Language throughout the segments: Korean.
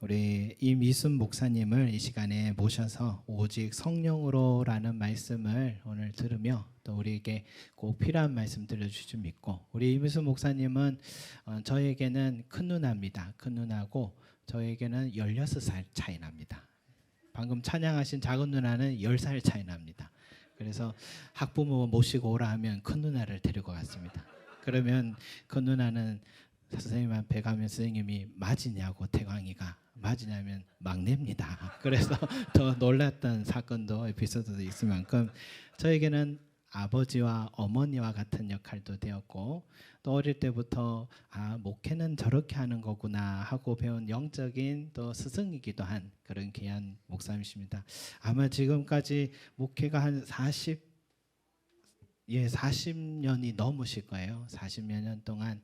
우리 이미순 목사님을 이 시간에 모셔서 오직 성령으로라는 말씀을 오늘 들으며 또 우리에게 꼭 필요한 말씀 들려주실 줄 믿고, 우리 이미순 목사님은 저에게는 큰 누나입니다. 큰 누나고 저에게는 16살 차이 납니다. 방금 찬양하신 작은 누나는 10살 차이 납니다. 그래서 학부모 모시고 오라 하면 큰 누나를 데리고 갔습니다. 그러면 큰 누나는 선생님 앞에 가면 선생님이 맞으냐고, 태광이가 맞으냐면 막내입니다. 그래서 더 놀랐던 사건도 에피소드도 있을 만큼 저에게는 아버지와 어머니와 같은 역할도 되었고, 또 어릴 때부터 목회는 저렇게 하는 거구나 하고 배운 영적인 또 스승이기도 한 그런 귀한 목사님이십니다. 아마 지금까지 목회가 한 40년이 넘으실 거예요. 40여 년 동안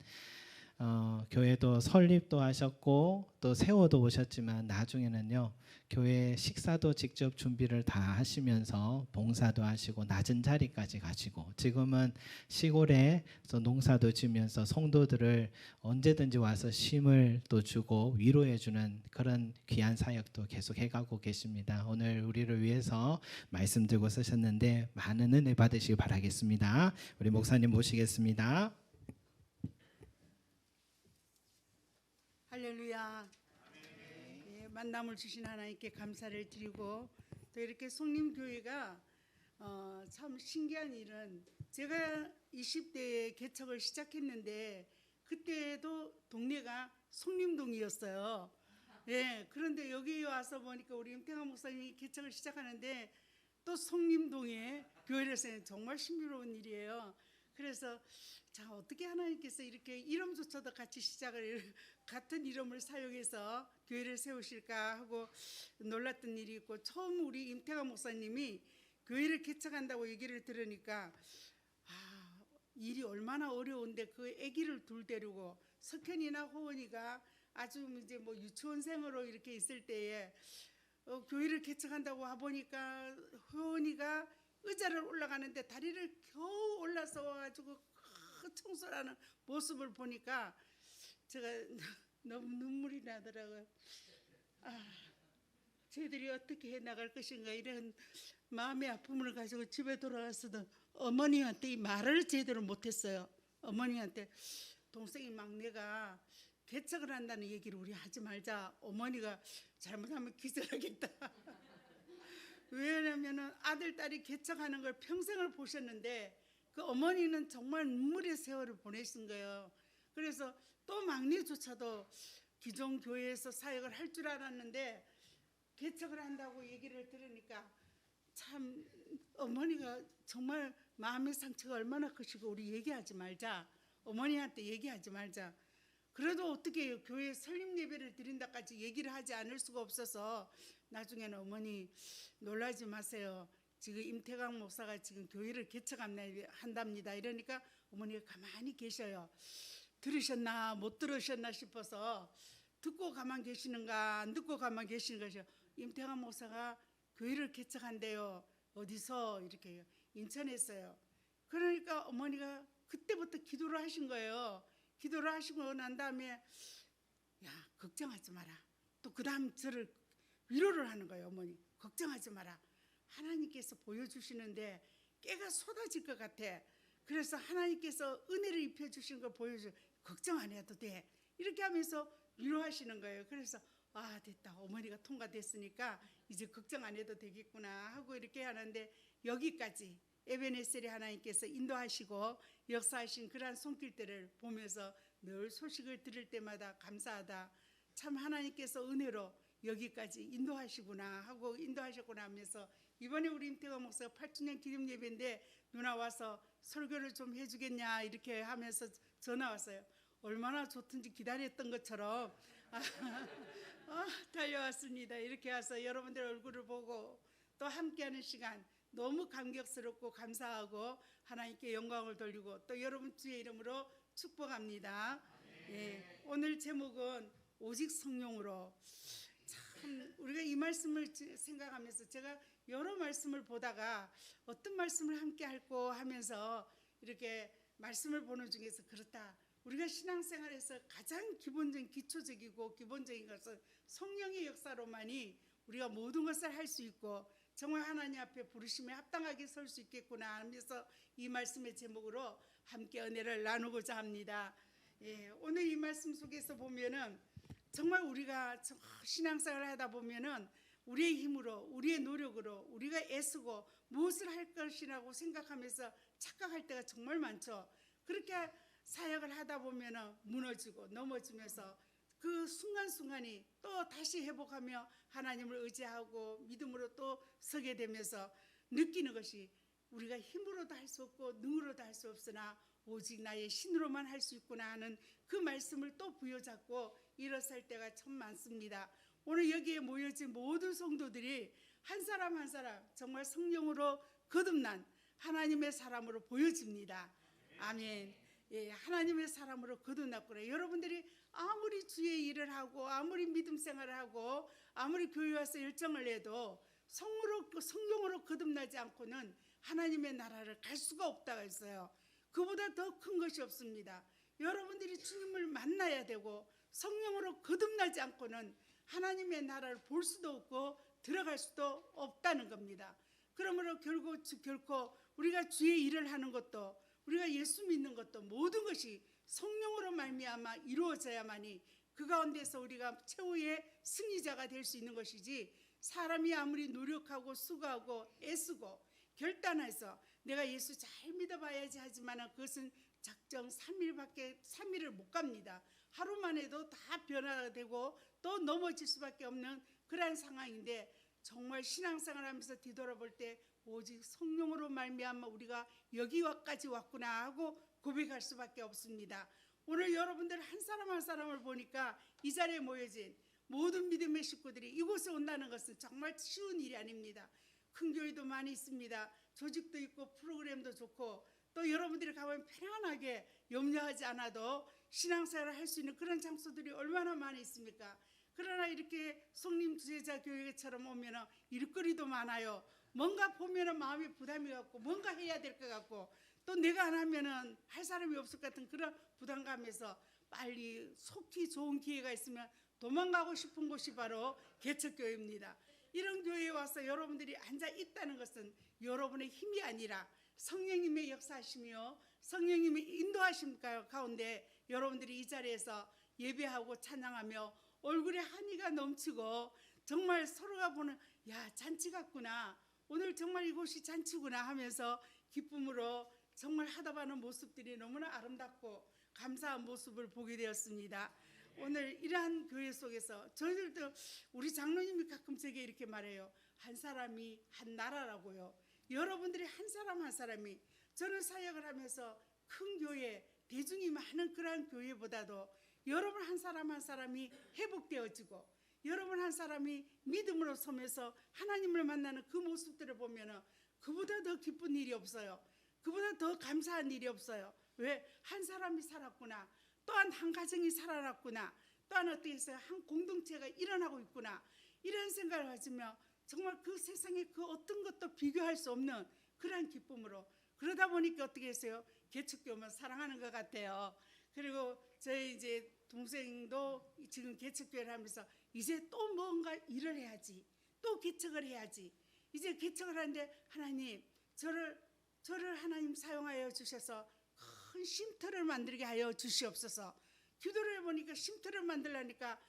교회도 설립도 하셨고 또 세워도 오셨지만, 나중에는요 교회 식사도 직접 준비를 다 하시면서 봉사도 하시고 낮은 자리까지 가시고, 지금은 시골에 농사도 지면서 성도들을 언제든지 와서 쉼을 또 주고 위로해 주는 그런 귀한 사역도 계속 해가고 계십니다. 오늘 우리를 위해서 말씀 들고 쓰셨는데 많은 은혜 받으시기 바라겠습니다. 우리 목사님 모시겠습니다. 할렐루야. 예, 만남을 주신 하나님께 감사를 드리고, 또 이렇게 송림교회가 참 신기한 일은, 제가 20대에 개척을 시작했는데 그때도 동네가 송림동이었어요. 예, 그런데 여기 와서 보니까 우리 임태관 목사님이 개척을 시작하는데 또 송림동에 교회를 세우는, 정말 신비로운 일이에요. 그래서 자, 어떻게 하나님께서 이렇게 이름조차도 같이 시작을, 같은 이름을 사용해서 교회를 세우실까 하고 놀랐던 일이 있고, 처음 우리 임태관 목사님이 교회를 개척한다고 얘기를 들으니까 일이 얼마나 어려운데 그 아기를 둘 데리고, 석현이나 호원이가 아주 이제 뭐 유치원생으로 이렇게 있을 때에 교회를 개척한다고 와보니까 호원이가 의자를 올라가는데 다리를 겨우 올라서 와가지고 청소를 하는 모습을 보니까 제가 너무 눈물이 나더라고요. 저희들이 어떻게 해나갈 것인가, 이런 마음의 아픔을 가지고 집에 돌아가서도 어머니한테 이 말을 제대로 못했어요. 어머니한테 동생이 막내가 개척을 한다는 얘기를 우리 하지 말자, 어머니가 잘못하면 기절하겠다. 왜냐하면 아들 딸이 개척하는 걸 평생을 보셨는데 그 어머니는 정말 눈물의 세월을 보내신 거예요. 그래서 또 막내조차도 기존 교회에서 사역을 할 줄 알았는데 개척을 한다고 얘기를 들으니까 참 어머니가 정말 마음의 상처가 얼마나 크시고, 우리 얘기하지 말자, 어머니한테 얘기하지 말자. 그래도 어떻게 해요, 교회 설립 예배를 드린다까지 얘기를 하지 않을 수가 없어서 나중에는 어머니 놀라지 마세요, 지금 임태강 목사가 지금 교회를 개척한답니다. 이러니까 어머니가 가만히 계셔요. 들으셨나 못 들으셨나 싶어서 듣고 가만 계시는가 안 듣고 가만 계시는 것이요. 임태강 목사가 교회를 개척한대요. 어디서? 이렇게 인천에서요. 그러니까 어머니가 그때부터 기도를 하신 거예요. 기도를 하시고 난 다음에 야, 걱정하지 마라. 또 그 다음 저를 위로를 하는 거예요. 어머니 걱정하지 마라, 하나님께서 보여주시는데 깨가 쏟아질 것 같아. 그래서 하나님께서 은혜를 입혀주신 걸 보여줘, 걱정 안 해도 돼, 이렇게 하면서 위로하시는 거예요. 그래서 됐다, 어머니가 통과됐으니까 이제 걱정 안 해도 되겠구나 하고 이렇게 하는데, 여기까지 에베네셀이 하나님께서 인도하시고 역사하신 그러한 손길들을 보면서 늘 소식을 들을 때마다 감사하다, 참 하나님께서 은혜로 여기까지 인도하시구나 하고, 인도하셨구나 하면서, 이번에 우리 임태관 목사가 8주년 기념 예배인데 누나 와서 설교를 좀 해주겠냐 이렇게 하면서 전화 왔어요. 얼마나 좋든지 기다렸던 것처럼 달려왔습니다. 이렇게 와서 여러분들 얼굴을 보고 또 함께하는 시간 너무 감격스럽고 감사하고 하나님께 영광을 돌리고 또 여러분 주의 이름으로 축복합니다. 예, 오늘 제목은 오직 성령으로. 참 우리가 이 말씀을 생각하면서 제가 여러 말씀을 보다가 어떤 말씀을 함께 할고 하면서 이렇게 말씀을 보는 중에서, 그렇다, 우리가 신앙생활에서 가장 기본적인 기초적이고 기본적인 것은 성령의 역사로만이 우리가 모든 것을 할 수 있고 정말 하나님 앞에 부르심에 합당하게 설 수 있겠구나 하면서 이 말씀의 제목으로 함께 은혜를 나누고자 합니다. 오늘 이 말씀 속에서 보면은 정말 우리가 신앙생활을 하다 보면은 우리의 힘으로 우리의 노력으로 우리가 애쓰고 무엇을 할 것이라고 생각하면서 착각할 때가 정말 많죠. 그렇게 사역을 하다 보면은 무너지고 넘어지면서 그 순간순간이 또 다시 회복하며 하나님을 의지하고 믿음으로 또 서게 되면서 느끼는 것이 우리가 힘으로도 할 수 없고 능으로도 할 수 없으나 오직 나의 신으로만 할 수 있구나 하는 그 말씀을 또 부여잡고 일어설 때가 참 많습니다. 오늘 여기에 모여진 모든 성도들이 한 사람 한 사람 정말 성령으로 거듭난 하나님의 사람으로 보여집니다. 아멘. 하나님의 사람으로 거듭났구나. 여러분들이 아무리 주의 일을 하고 아무리 믿음 생활을 하고 아무리 교회 와서 열정을 내도 성령으로 거듭나지 않고는 하나님의 나라를 갈 수가 없다고 했어요. 그보다 더 큰 것이 없습니다. 여러분들이 주님을 만나야 되고 성령으로 거듭나지 않고는 하나님의 나라를 볼 수도 없고 들어갈 수도 없다는 겁니다. 그러므로 결코 우리가 주의 일을 하는 것도 우리가 예수 믿는 것도 모든 것이 성령으로 말미암아 이루어져야만이 그 가운데서 우리가 최후의 승리자가 될 수 있는 것이지, 사람이 아무리 노력하고 수고하고 애쓰고 결단해서 내가 예수 잘 믿어봐야지 하지만 그것은 작정 3일을 못 갑니다. 하루만 해도 다 변화가 되고 또 넘어질 수밖에 없는 그러한 상황인데, 정말 신앙생활 하면서 뒤돌아볼 때 오직 성령으로 말미암아 우리가 여기까지 왔구나 하고 고백할 수밖에 없습니다. 오늘 여러분들 한 사람 한 사람을 보니까 이 자리에 모여진 모든 믿음의 식구들이 이곳에 온다는 것은 정말 쉬운 일이 아닙니다. 큰 교회도 많이 있습니다. 조직도 있고 프로그램도 좋고 또 여러분들이 가면 편안하게 염려하지 않아도 신앙생활을 할 수 있는 그런 장소들이 얼마나 많이 있습니까? 그러나 이렇게 성림 주제자 교회처럼 오면 일거리도 많아요. 뭔가 보면 마음이 부담이 갖고 뭔가 해야 될 것 같고 또 내가 안 하면 할 사람이 없을 것 같은 그런 부담감에서 빨리 속히 좋은 기회가 있으면 도망가고 싶은 곳이 바로 개척교회입니다. 이런 교회에 와서 여러분들이 앉아 있다는 것은 여러분의 힘이 아니라 성령님의 역사하심이요 성령님의 인도하심 가운데 여러분들이 이 자리에서 예배하고 찬양하며 얼굴에 한이가 넘치고 정말 서로가 보는 야 잔치 같구나, 오늘 정말 이곳이 잔치구나 하면서 기쁨으로 정말 하다바는 모습들이 너무나 아름답고 감사한 모습을 보게 되었습니다. 오늘 이러한 교회 속에서 저희들도 우리 장로님이 가끔 제게 이렇게 말해요. 한 사람이 한 나라라고요. 여러분들이 한 사람 한 사람이, 저는 사역을 하면서 큰 교회 대중이 많은 그러한 교회보다도 여러분 한 사람 한 사람이 회복되어지고 여러분 한 사람이 믿음으로 서면서 하나님을 만나는 그 모습들을 보면 그보다 더 기쁜 일이 없어요. 그보다 더 감사한 일이 없어요. 왜? 한 사람이 살았구나, 또한 한 가정이 살아났구나, 또한 어떻게 해서 한 공동체가 일어나고 있구나, 이런 생각을 가지며 정말 그 세상에 그 어떤 것도 비교할 수 없는 그러한 기쁨으로, 그러다 보니까 어떻게 했어요? 개척교회만 사랑하는 것 같아요. 그리고 저희 이제 동생도 지금 개척교회를 하면서 이제 또 뭔가 일을 해야지, 또 개척을 해야지. 이제 개척을 하는데 하나님 저를 하나님 사용하여 주셔서 큰 쉼터를 만들게 하여 주시옵소서. 기도를 해보니까 쉼터를 만들려니까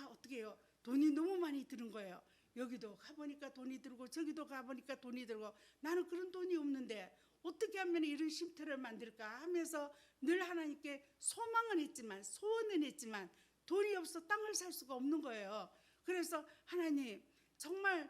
어떻게 해요? 돈이 너무 많이 드는 거예요. 여기도 가보니까 돈이 들고 저기도 가보니까 돈이 들고 나는 그런 돈이 없는데 어떻게 하면 이런 쉼터를 만들까 하면서 늘 하나님께 소망은 했지만 소원은 했지만 돈이 없어 땅을 살 수가 없는 거예요. 그래서 하나님 정말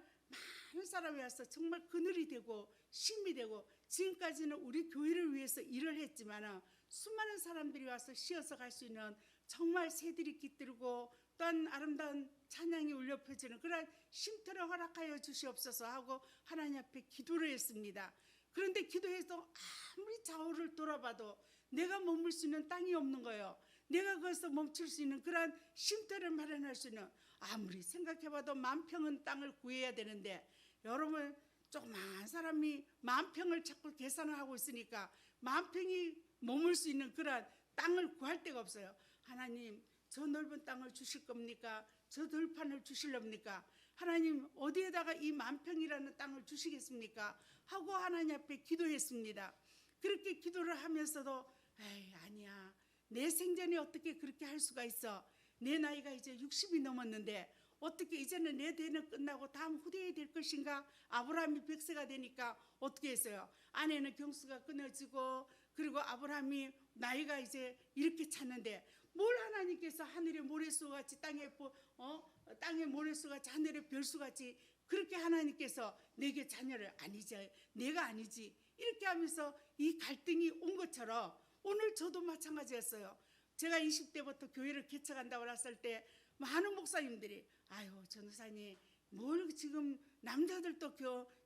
많은 사람이 와서 정말 그늘이 되고 쉼이 되고, 지금까지는 우리 교회를 위해서 일을 했지만 수많은 사람들이 와서 쉬어서 갈 수 있는 정말 새들이 깃들고 또한 아름다운 찬양이 울려 펴지는 그런 쉼터를 허락하여 주시옵소서 하고 하나님 앞에 기도를 했습니다. 그런데 기도해서 아무리 좌우를 돌아봐도 내가 머물 수 있는 땅이 없는 거예요. 내가 거기서 멈출 수 있는 그런 쉼터를 마련할 수 있는, 아무리 생각해봐도 10,000평은 땅을 구해야 되는데 여러분 조그마한 사람이 10,000평을 자꾸 계산을 하고 있으니까 10,000평이 머물 수 있는 그런 땅을 구할 데가 없어요. 하나님 저 넓은 땅을 주실 겁니까? 저 들판을 주실랍니까? 하나님 어디에다가 이 만평이라는 땅을 주시겠습니까? 하고 하나님 앞에 기도했습니다. 그렇게 기도를 하면서도 에이 아니야, 내 생전에 어떻게 그렇게 할 수가 있어? 내 나이가 이제 60이 넘었는데 어떻게 이제는 내 대는 끝나고 다음 후대에 될 것인가? 아브라함이 100세가 되니까 어떻게 했어요? 아내는 경수가 끊어지고 그리고 아브라함이 나이가 이제 이렇게 찼는데 뭘 하나님께서 하늘의 모래수같이 땅의 모래수같이 하늘의 별수같이 그렇게 하나님께서 내게 자녀를 아니지, 내가 아니지 이렇게 하면서 이 갈등이 온 것처럼 오늘 저도 마찬가지였어요. 제가 20대부터 교회를 개척한다고 했을 때 많은 목사님들이 아유 전도사님 뭘 지금 남자들도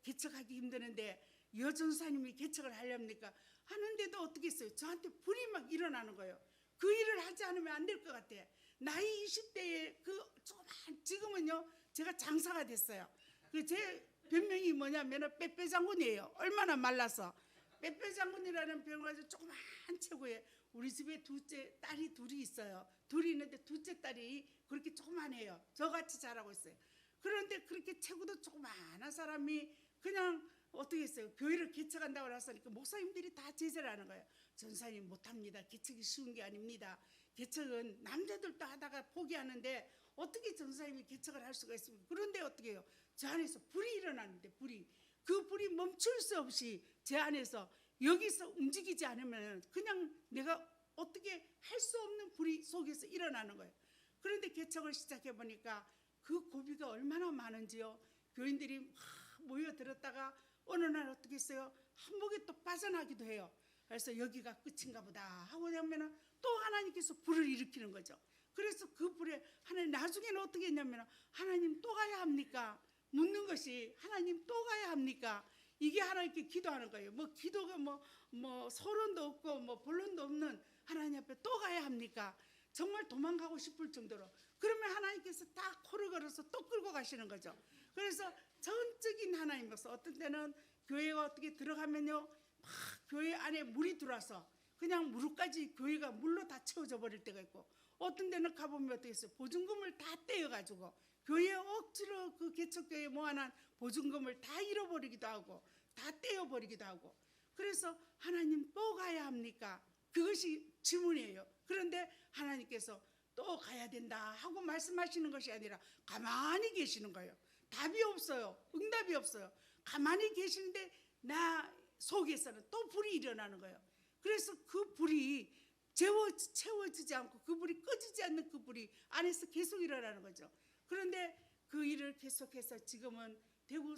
개척하기 힘드는데 여전사님이 개척을 하렵니까? 하는데도 어떻게 했어요? 저한테 불이 막 일어나는 거예요. 그 일을 하지 않으면 안 될 것 같아. 나이 20대에 지금은요 제가 장사가 됐어요. 제 별명이 뭐냐면 빼빼장군이에요. 얼마나 말라서 빼빼장군이라는 병을 가지고 조그만 체구에 우리 집에 둘째 딸이 둘이 있어요. 둘이 있는데 둘째 딸이 그렇게 조그만해요. 저같이 자라고 있어요. 그런데 그렇게 체구도 조그만한 사람이 그냥 어떻게 했어요? 교회를 개척한다고 했으니까 목사님들이 다 제재를 하는 거예요. 전사님 못합니다. 개척이 쉬운 게 아닙니다. 개척은 남자들도 하다가 포기하는데 어떻게 전사님이 개척을 할 수가 있습니까? 그런데 어떻게 해요? 저 안에서 불이 일어나는데 그 불이 멈출 수 없이 제 안에서 여기서 움직이지 않으면 그냥 내가 어떻게 할 수 없는 불이 속에서 일어나는 거예요. 그런데 개척을 시작해 보니까 그 고비가 얼마나 많은지요. 교인들이 막 모여들었다가 어느 날 어떻게 했어요? 한복에 또 빠져나기도 해요. 그래서 여기가 끝인가 보다 하고 나면 또 하나님께서 불을 일으키는 거죠. 그래서 그 불에 하나님 나중에는 어떻게 했냐면 하나님 또 가야 합니까? 묻는 것이 하나님 또 가야 합니까? 이게 하나님께 기도하는 거예요. 뭐 기도가 뭐 서론도 없고 뭐 본론도 없는 하나님 앞에 또 가야 합니까? 정말 도망가고 싶을 정도로. 그러면 하나님께서 딱 코를 걸어서 또 끌고 가시는 거죠. 그래서 전적인 하나님께서 어떤 때는 교회가 어떻게 들어가면요 막 교회 안에 물이 들어와서 그냥 무릎까지 교회가 물로 다 채워져 버릴 때가 있고 어떤 데는 가보면 어떻게 했어요? 보증금을 다 떼어가지고 교회에 억지로 그 개척교회에 모아놓은 보증금을 다 잃어버리기도 하고 다 떼어버리기도 하고 그래서 하나님 또 가야 합니까? 그것이 질문이에요. 그런데 하나님께서 또 가야 된다 하고 말씀하시는 것이 아니라 가만히 계시는 거예요. 답이 없어요. 응답이 없어요. 가만히 계시는데 나 속에서는 또 불이 일어나는 거예요. 그래서 그 불이 채워지지 않고 그 불이 꺼지지 않는 그 불이 안에서 계속 일어나는 거죠. 그런데 그 일을 계속해서 지금은 대구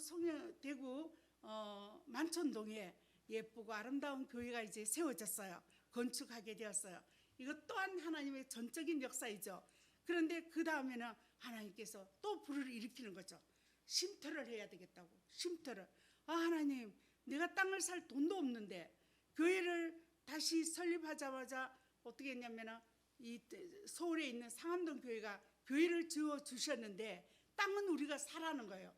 만촌동에 예쁘고 아름다운 교회가 이제 세워졌어요. 건축하게 되었어요. 이것 또한 하나님의 전적인 역사이죠. 그런데 그 다음에는 하나님께서 또 불을 일으키는 거죠. 쉼터를 해야 되겠다고. 쉼터를. 하나님 내가 땅을 살 돈도 없는데 교회를 다시 설립하자마자 어떻게 했냐면 이 서울에 있는 상암동 교회가 교회를 지어 주셨는데 땅은 우리가 사라는 거예요.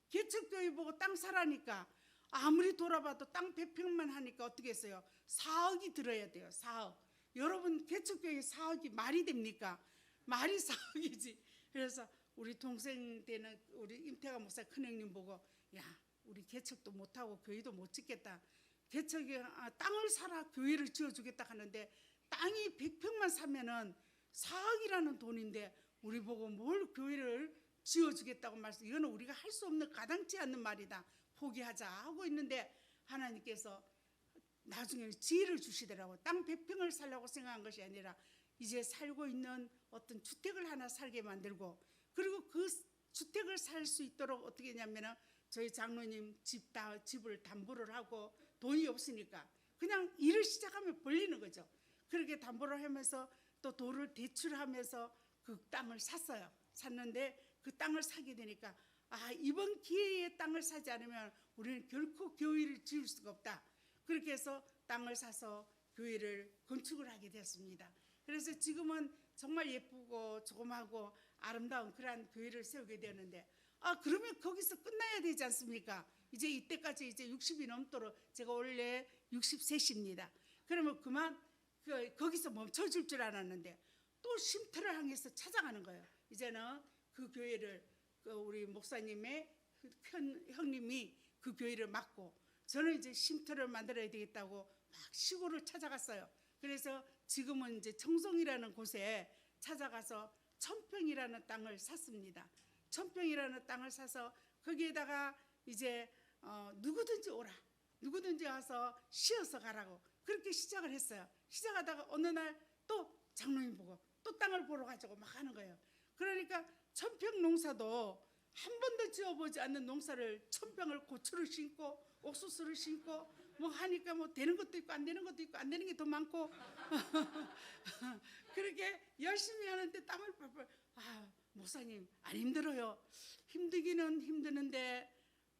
개척교회 보고 땅 사라니까 아무리 돌아봐도 땅 100평만 하니까 어떻게 했어요? 4억이 들어야 돼요. 4억. 여러분 개척교회 4억이 말이 됩니까? 말이 4억이지. 그래서 우리 동생 때는 우리 임태가 목사 큰형님 보고 야 우리 개척도 못하고 교회도 못 짓겠다. 개척에 땅을 사라 교회를 지어주겠다 하는데 땅이 100평만 사면은 4억이라는 돈인데 우리 보고 뭘 교회를 지어주겠다고 말씀. 이거는 우리가 할 수 없는 가당치 않는 말이다. 포기하자 하고 있는데 하나님께서 나중에 지혜를 주시더라고. 땅 100평을 살려고 생각한 것이 아니라 이제 살고 있는 어떤 주택을 하나 살게 만들고 그리고 그 주택을 살 수 있도록 어떻게 했냐면 저희 장로님 집을 담보를 하고 돈이 없으니까 그냥 일을 시작하면 벌리는 거죠. 그렇게 담보를 하면서 또 돈을 대출하면서 그 땅을 샀어요. 샀는데 그 땅을 사게 되니까 이번 기회에 땅을 사지 않으면 우리는 결코 교회를 지을 수가 없다. 그렇게 해서 땅을 사서 교회를 건축을 하게 되었습니다. 그래서 지금은 정말 예쁘고 조그마하고 아름다운 그러한 교회를 세우게 되었는데 그러면 거기서 끝나야 되지 않습니까? 이제 이때까지 이제 60이 넘도록 제가 원래 63입니다. 그러면 그만 거기서 멈춰줄 줄 알았는데 또 쉼터를 향해서 찾아가는 거예요. 이제는 그 교회를 우리 목사님의 형님이 그 교회를 맡고 저는 이제 쉼터를 만들어야 되겠다고 막 시골을 찾아갔어요. 그래서 지금은 이제 청송이라는 곳에 찾아가서 1000평이라는 땅을 샀습니다. 1000평이라는 땅을 사서 거기에다가 이제 누구든지 오라, 누구든지 와서 쉬어서 가라고 그렇게 시작을 했어요. 시작하다가 어느 날 또 장로님 보고 또 땅을 보러 가자고 막 하는 거예요. 그러니까 1000평 농사도 한 번도 지어보지 않는 농사를 1000평을 고추를 심고 옥수수를 심고 뭐 하니까 뭐 되는 것도 있고 안 되는 것도 있고 안 되는 게 더 많고 그렇게 열심히 하는데 땀을 뻘뻘. 목사님 안 힘들어요. 힘들기는 힘드는데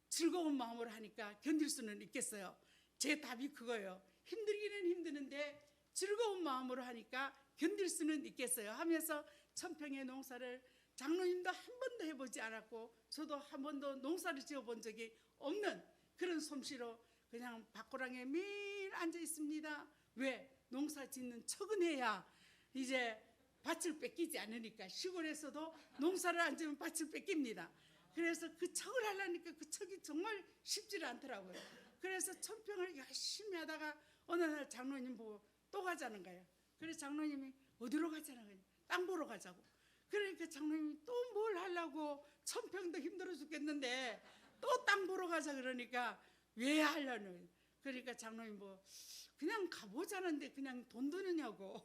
즐거운 마음으로 하니까 견딜 수는 있겠어요. 제 답이 그거예요. 힘들기는 힘드는데 즐거운 마음으로 하니까 견딜 수는 있겠어요 하면서 1000평의 농사를 장로님도 한 번도 해보지 않았고 저도 한 번도 농사를 지어본 적이 없는 그런 솜씨로 그냥 밭고랑에 매일 앉아 있습니다. 왜? 농사 짓는 척은 해야 이제 밭을 뺏기지 않으니까. 시골에서도 농사를 안 지으면 밭을 뺏깁니다. 그래서 그 척을 하려니까 그 척이 정말 쉽지를 않더라고요. 그래서 1000평을 열심히 하다가 어느 날 장로님 보고 또 가자는 거예요. 그래서 장로님이 어디로 가자는 거예요? 땅 보러 가자고. 그러니까 장로님이 또 뭘 하려고 1000평도 힘들어 죽겠는데 또 땅 보러 가자 그러니까 왜 하려는. 그러니까 장로님 뭐 그냥 가보자는데 그냥 돈 드느냐고,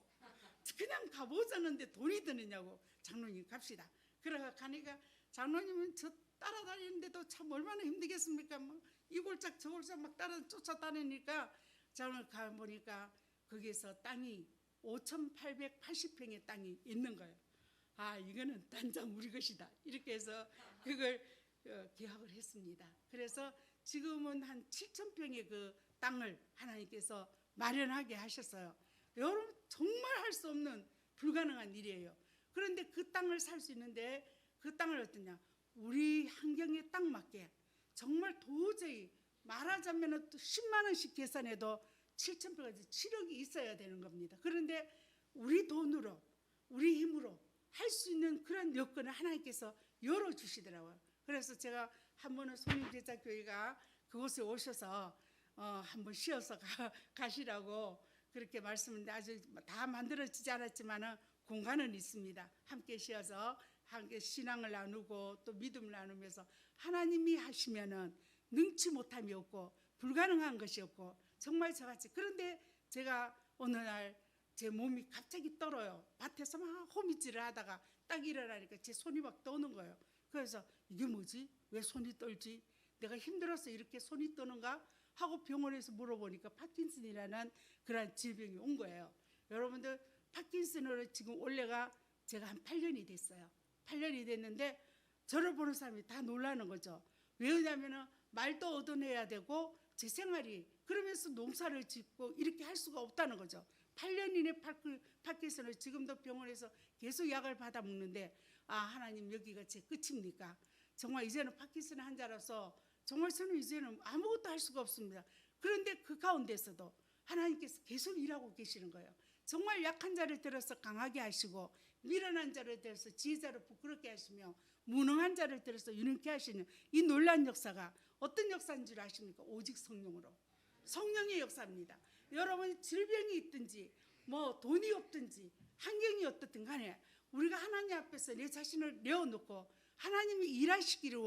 그냥 가보자는데 돈이 드느냐고. 장로님 갑시다. 그러가 가니까 장로님은 저 따라다니는데도 참 얼마나 힘들겠습니까? 뭐 이 골짝 저 골짝 막 따라 쫓아다니니까 장로님 가보니까 거기에서 땅이 5880평의 땅이 있는 거예요. 이거는 단장 우리 것이다. 이렇게 해서 그걸 계약을 했습니다. 그래서 지금은 한 7000평의 그 땅을 하나님께서 마련하게 하셨어요. 여러분 정말 할 수 없는 불가능한 일이에요. 그런데 그 땅을 살 수 있는데 그 땅을 어떠냐? 우리 환경에 딱 맞게 정말 도저히 말하자면 10만 원씩 계산해도 7000평까지 7억이 있어야 되는 겁니다. 그런데 우리 돈으로 우리 힘으로 할 수 있는 그런 여건을 하나님께서 열어주시더라고요. 그래서 제가 한 번은 손님제자교회가 그곳에 오셔서 한번 쉬어서 가시라고 그렇게 말씀했는데 아직 다 만들어지지 않았지만 공간은 있습니다. 함께 쉬어서 함께 신앙을 나누고 또 믿음을 나누면서 하나님이 하시면은 능치 못함이 없고 불가능한 것이 없고 정말 저같이. 그런데 제가 어느 날 제 몸이 갑자기 떨어요. 밭에서 막 호미질을 하다가 딱 일어나니까 제 손이 막 떠는 거예요. 그래서 이게 뭐지? 왜 손이 떨지? 내가 힘들어서 이렇게 손이 떠는가? 하고 병원에서 물어보니까 파킨슨이라는 그런 질병이 온 거예요. 여러분들 파킨슨으로 지금 올해가 제가 한 8년이 됐어요. 8년이 됐는데 저를 보는 사람이 다 놀라는 거죠. 왜냐하면 말도 얻어내야 되고 제 생활이 그러면서 농사를 짓고 이렇게 할 수가 없다는 거죠. 8년 이내 파킨슨을 지금도 병원에서 계속 약을 받아 먹는데 하나님 여기가 제 끝입니까? 정말 이제는 파킨슨 환자라서 정말 저는 이제는 아무것도 할 수가 없습니다. 그런데 그 가운데서도 하나님께서 계속 일하고 계시는 거예요. 정말 약한 자를 들어서 강하게 하시고 미련한 자를 들어서 지혜자를 부끄럽게 하시며 무능한 자를 들어서 유능케 하시는 이 놀라운 역사가 어떤 역사인 줄 아십니까? 오직 성령으로. 성령의 역사입니다. 여러분 질병이 있든지 뭐 돈이 없든지 환경이 어떻든 간에 우리가 하나님 앞에서 내 자신을 내어놓고 하나님이 일하시기를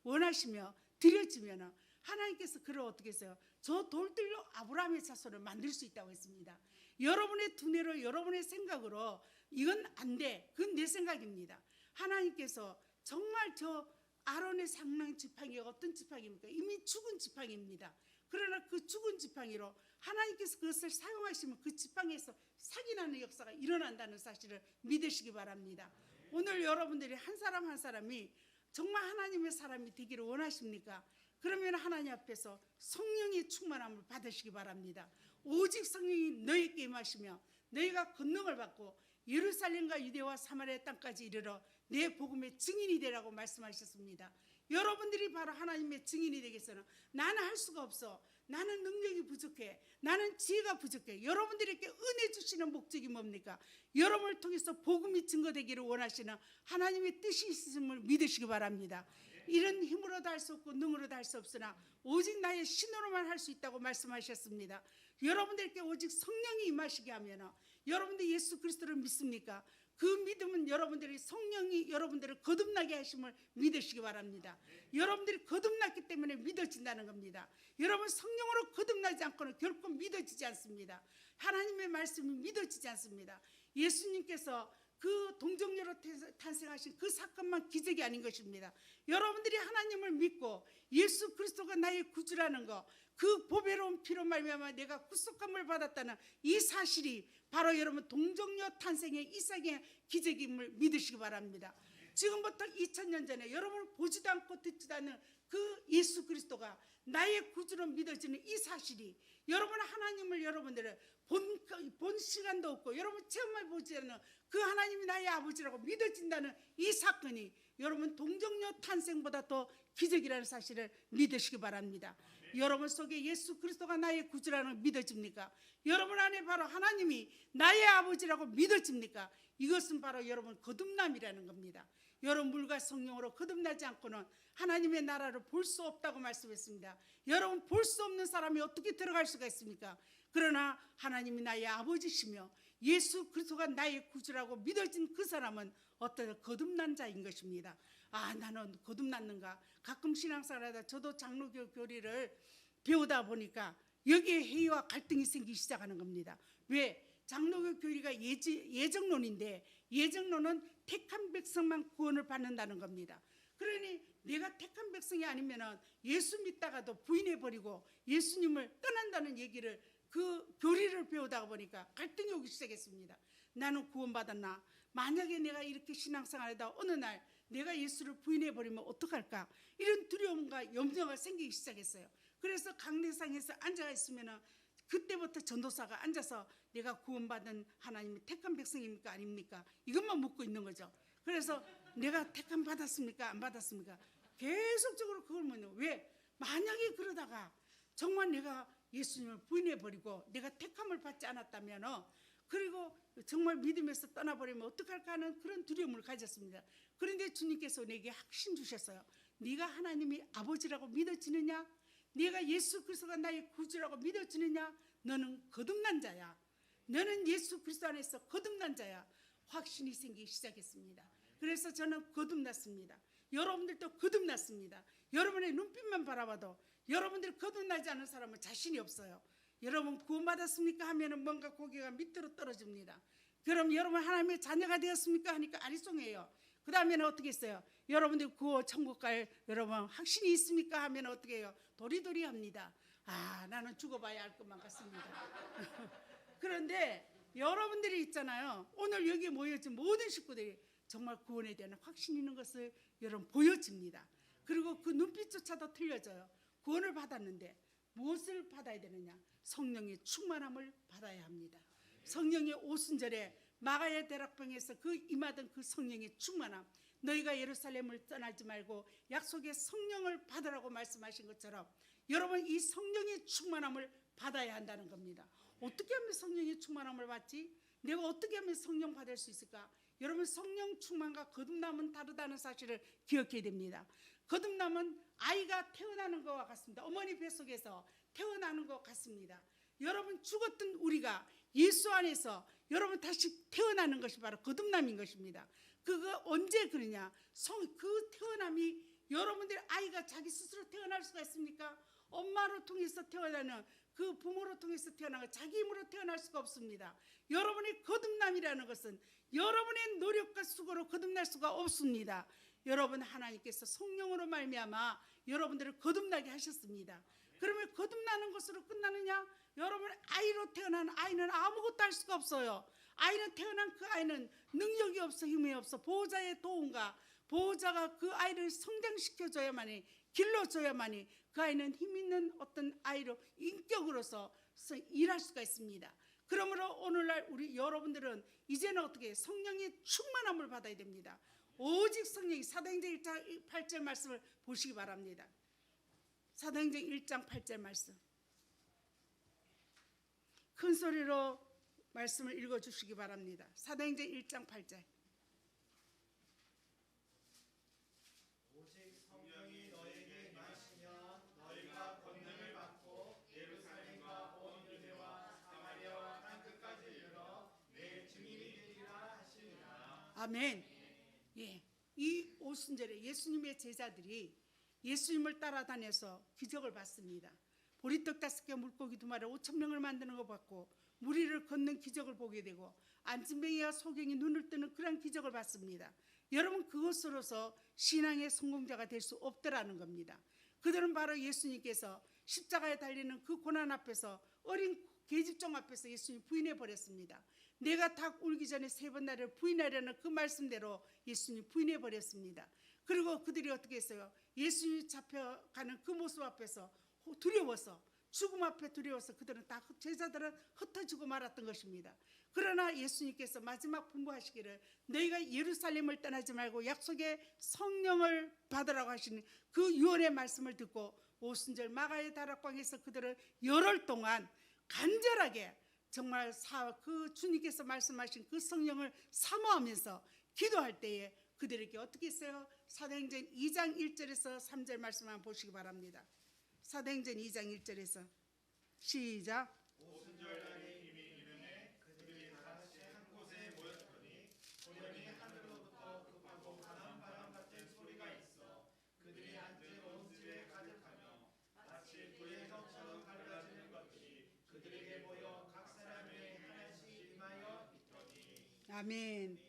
원하시며 드려지면 하나님께서 그를 어떻게 했어요? 저 돌들로 아브라함의 자손을 만들 수 있다고 했습니다. 여러분의 두뇌로 여러분의 생각으로 이건 안 돼. 그건 내 생각입니다. 하나님께서 정말 저 아론의 상랑 지팡이가 어떤 지팡이입니까? 이미 죽은 지팡이입니다. 그러나 그 죽은 지팡이로 하나님께서 그것을 사용하시면 그 지팡이에서 삭이 나는 역사가 일어난다는 사실을 믿으시기 바랍니다. 오늘 여러분들이 한 사람 한 사람이 정말 하나님의 사람이 되기를 원하십니까? 그러면 하나님 앞에서 성령의 충만함을 받으시기 바랍니다. 오직 성령이 너희에게 임하시며 너희가 권능을 받고 예루살렘과 유대와 사마리아 땅까지 이르러 내 복음의 증인이 되라고 말씀하셨습니다. 여러분들이 바로 하나님의 증인이 되겠어요. 나는 할 수가 없어. 나는 능력이 부족해. 나는 지혜가 부족해. 여러분들에게 은혜 주시는 목적이 뭡니까? 여러분을 통해서 복음이 증거되기를 원하시는 하나님의 뜻이 있음을 믿으시기 바랍니다. 이런 힘으로도 할 수 없고 능으로도 할 수 없으나 오직 나의 신으로만 할 수 있다고 말씀하셨습니다. 여러분들께 오직 성령이 임하시게 하면 여러분들 예수 그리스도를 믿습니까? 그 믿음은 여러분들이 성령이 여러분들을 거듭나게 하심을 믿으시기 바랍니다. 여러분들이 거듭났기 때문에 믿어진다는 겁니다. 여러분 성령으로 거듭나지 않고는 결코 믿어지지 않습니다. 하나님의 말씀이 믿어지지 않습니다. 예수님께서 그 동정녀로 탄생하신 그 사건만 기적이 아닌 것입니다. 여러분들이 하나님을 믿고 예수 그리스도가 나의 구주라는 거, 그 보배로운 피로 말미암아 내가 구속함을 받았다는 이 사실이 바로 여러분 동정녀 탄생의 이삭의 기적임을 믿으시기 바랍니다. 지금부터 2000년 전에 여러분을 보지도 않고 듣지도 않는 그 예수 그리스도가 나의 구주로 믿어지는 이 사실이 여러분 하나님을 여러분들을 본 시간도 없고 여러분 체험해 보지 않는 그 하나님이 나의 아버지라고 믿어진다는 이 사건이 여러분 동정녀 탄생보다 더 기적이라는 사실을 믿으시기 바랍니다. 여러분 속에 예수 그리스도가 나의 구주라는 걸 믿어집니까? 여러분 안에 바로 하나님이 나의 아버지라고 믿어집니까? 이것은 바로 여러분 거듭남이라는 겁니다. 여러분 물과 성령으로 거듭나지 않고는 하나님의 나라를 볼 수 없다고 말씀했습니다. 여러분 볼 수 없는 사람이 어떻게 들어갈 수가 있습니까? 그러나 하나님이 나의 아버지시며 예수 그리스도가 나의 구주라고 믿어진 그 사람은 어떤 거듭난 자인 것입니다. 아, 나는 거듭났는가? 가끔 신앙생활하다 저도 장로교 교리를 배우다 보니까 여기에 회의와 갈등이 생기기 시작하는 겁니다. 왜? 장로교 교리가 예정론인데 예정론은 택한 백성만 구원을 받는다는 겁니다. 그러니 내가 택한 백성이 아니면 예수 믿다가도 부인해버리고 예수님을 떠난다는 얘기를 그 교리를 배우다 보니까 갈등이 오기 시작했습니다. 나는 구원받았나? 만약에 내가 이렇게 신앙생활하다 어느 날 내가 예수를 부인해버리면 어떡할까? 이런 두려움과 염려가 생기기 시작했어요. 그래서 강대상에서 앉아 있으면 그때부터 전도사가 앉아서 내가 구원받은 하나님의 택한 백성입니까 아닙니까? 이것만 묻고 있는 거죠. 그래서 내가 택함 받았습니까 안 받았습니까? 계속적으로 그걸 묻는 거예요. 왜? 만약에 그러다가 정말 내가 예수님을 부인해버리고 내가 택함을 받지 않았다면 그리고 정말 믿음에서 떠나버리면 어떡할까 하는 그런 두려움을 가졌습니다. 그런데 주님께서 내게 확신 주셨어요. 네가 하나님이 아버지라고 믿어지느냐? 네가 예수 그리스도가 나의 구주라고 믿어지느냐? 너는 거듭난 자야. 너는 예수 그리스도 안에서 거듭난 자야. 확신이 생기기 시작했습니다. 그래서 저는 거듭났습니다. 여러분들도 거듭났습니다. 여러분의 눈빛만 바라봐도 여러분들이 거듭나지 않은 사람은 자신이 없어요. 여러분 구원받았습니까 하면은 뭔가 고개가 밑으로 떨어집니다. 그럼 여러분 하나님의 자녀가 되었습니까 하니까 아리송해요. 그 다음에는 어떻게 했어요? 여러분들 구원 천국 갈 여러분 확신이 있습니까 하면 어떻게 해요? 도리도리 합니다. 아, 나는 죽어봐야 알 것만 같습니다. 그런데 여러분들이 있잖아요. 오늘 여기 모여진 모든 식구들이 정말 구원에 대한 확신이 있는 것을 여러분 보여집니다. 그리고 그 눈빛조차도 틀려져요. 구원을 받았는데 무엇을 받아야 되느냐? 성령의 충만함을 받아야 합니다. 성령의 오순절에 마가야 대락방에서 그 임하던 그 성령의 충만함, 너희가 예루살렘을 떠나지 말고 약속의 성령을 받으라고 말씀하신 것처럼 여러분 이 성령의 충만함을 받아야 한다는 겁니다. 어떻게 하면 성령의 충만함을 받지? 내가 어떻게 하면 성령 받을 수 있을까? 여러분 성령 충만과 거듭남은 다르다는 사실을 기억해야 됩니다. 거듭남은 아이가 태어나는 것과 같습니다. 어머니 뱃속에서 태어나는 것 같습니다. 여러분 죽었던 우리가 예수 안에서 여러분 다시 태어나는 것이 바로 거듭남인 것입니다. 그거 언제 그러냐? 그 태어남이 여러분들 아이가 자기 스스로 태어날 수가 있습니까? 엄마로 통해서 태어나는 그 부모로 통해서 태어나는 자기 힘으로 태어날 수가 없습니다. 여러분의 거듭남이라는 것은 여러분의 노력과 수고로 거듭날 수가 없습니다. 여러분 하나님께서 성령으로 말미암아 여러분들을 거듭나게 하셨습니다. 그러면 거듭나는 것으로 끝나느냐? 여러분 아이로 태어난 아이는 아무것도 할 수가 없어요. 아이는 태어난 그 아이는 능력이 없어 힘이 없어 보호자의 도움과 보호자가 그 아이를 성장시켜줘야만이 길러줘야만이 그 아이는 힘 있는 어떤 아이로 인격으로서 일할 수가 있습니다. 그러므로 오늘날 우리 여러분들은 이제는 어떻게 성령의 충만함을 받아야 됩니다. 오직 성령이 사도행전 1장 8절 말씀을 보시기 바랍니다. 사도행전 1장 8절 말씀. 큰 소리로 말씀을 읽어주시기 바랍니다. 사도행전 1장 8절. 오직 성령이 너에게 임하시면 너희가 권능을 받고 예루살렘과 온 유대와 사마리아와 땅 끝까지 이르러 내 증인이 되리라 하시니라. 아멘. 예, 이 오순절에 예수님의 제자들이 예수님을 따라다녀서 기적을 봤습니다. 보리떡 5개 물고기 2마리 5,000명을 만드는 거 봤고 무리를 걷는 기적을 보게 되고 안진뱅이와 소경이 눈을 뜨는 그런 기적을 봤습니다. 여러분, 그것으로서 신앙의 성공자가 될 수 없더라는 겁니다. 그들은 바로 예수님께서 십자가에 달리는 그 고난 앞에서 어린 계집종 앞에서 예수님 부인해 버렸습니다. 내가 닭 울기 전에 3번 나를 부인하려는 그 말씀대로 예수님 부인해 버렸습니다. 그리고 그들이 어떻게 했어요? 예수님 잡혀가는 그 모습 앞에서 두려워서, 죽음 앞에 두려워서 그들은 다, 제자들은 흩어지고 말았던 것입니다. 그러나 예수님께서 마지막 분부하시기를 너희가 예루살렘을 떠나지 말고 약속의 성령을 받으라고 하시는 그 유언의 말씀을 듣고 오순절 마가의 다락방에서 그들은 열흘 동안 간절하게 정말 그 주님께서 말씀하신 그 성령을 사모하면서 기도할 때에 그들에게 어떻게 했어요? 사도행전 2장 1절에서 3절 말씀 한번 보시기 바랍니다. 사도행전 2장 1절에서 시작. 오순절날에 이미 이르매 그들이 다같이 한 곳에 모였더니 소련이 하늘로부터 급하고 강한 바람 같은 소리가 있어 그들이 앉은 온 집에 가득하며 마치 불의 형처럼 갈라지는 것들이 그들에게 모여 각 사람에게 하나씩 임하여 있더니. 아멘.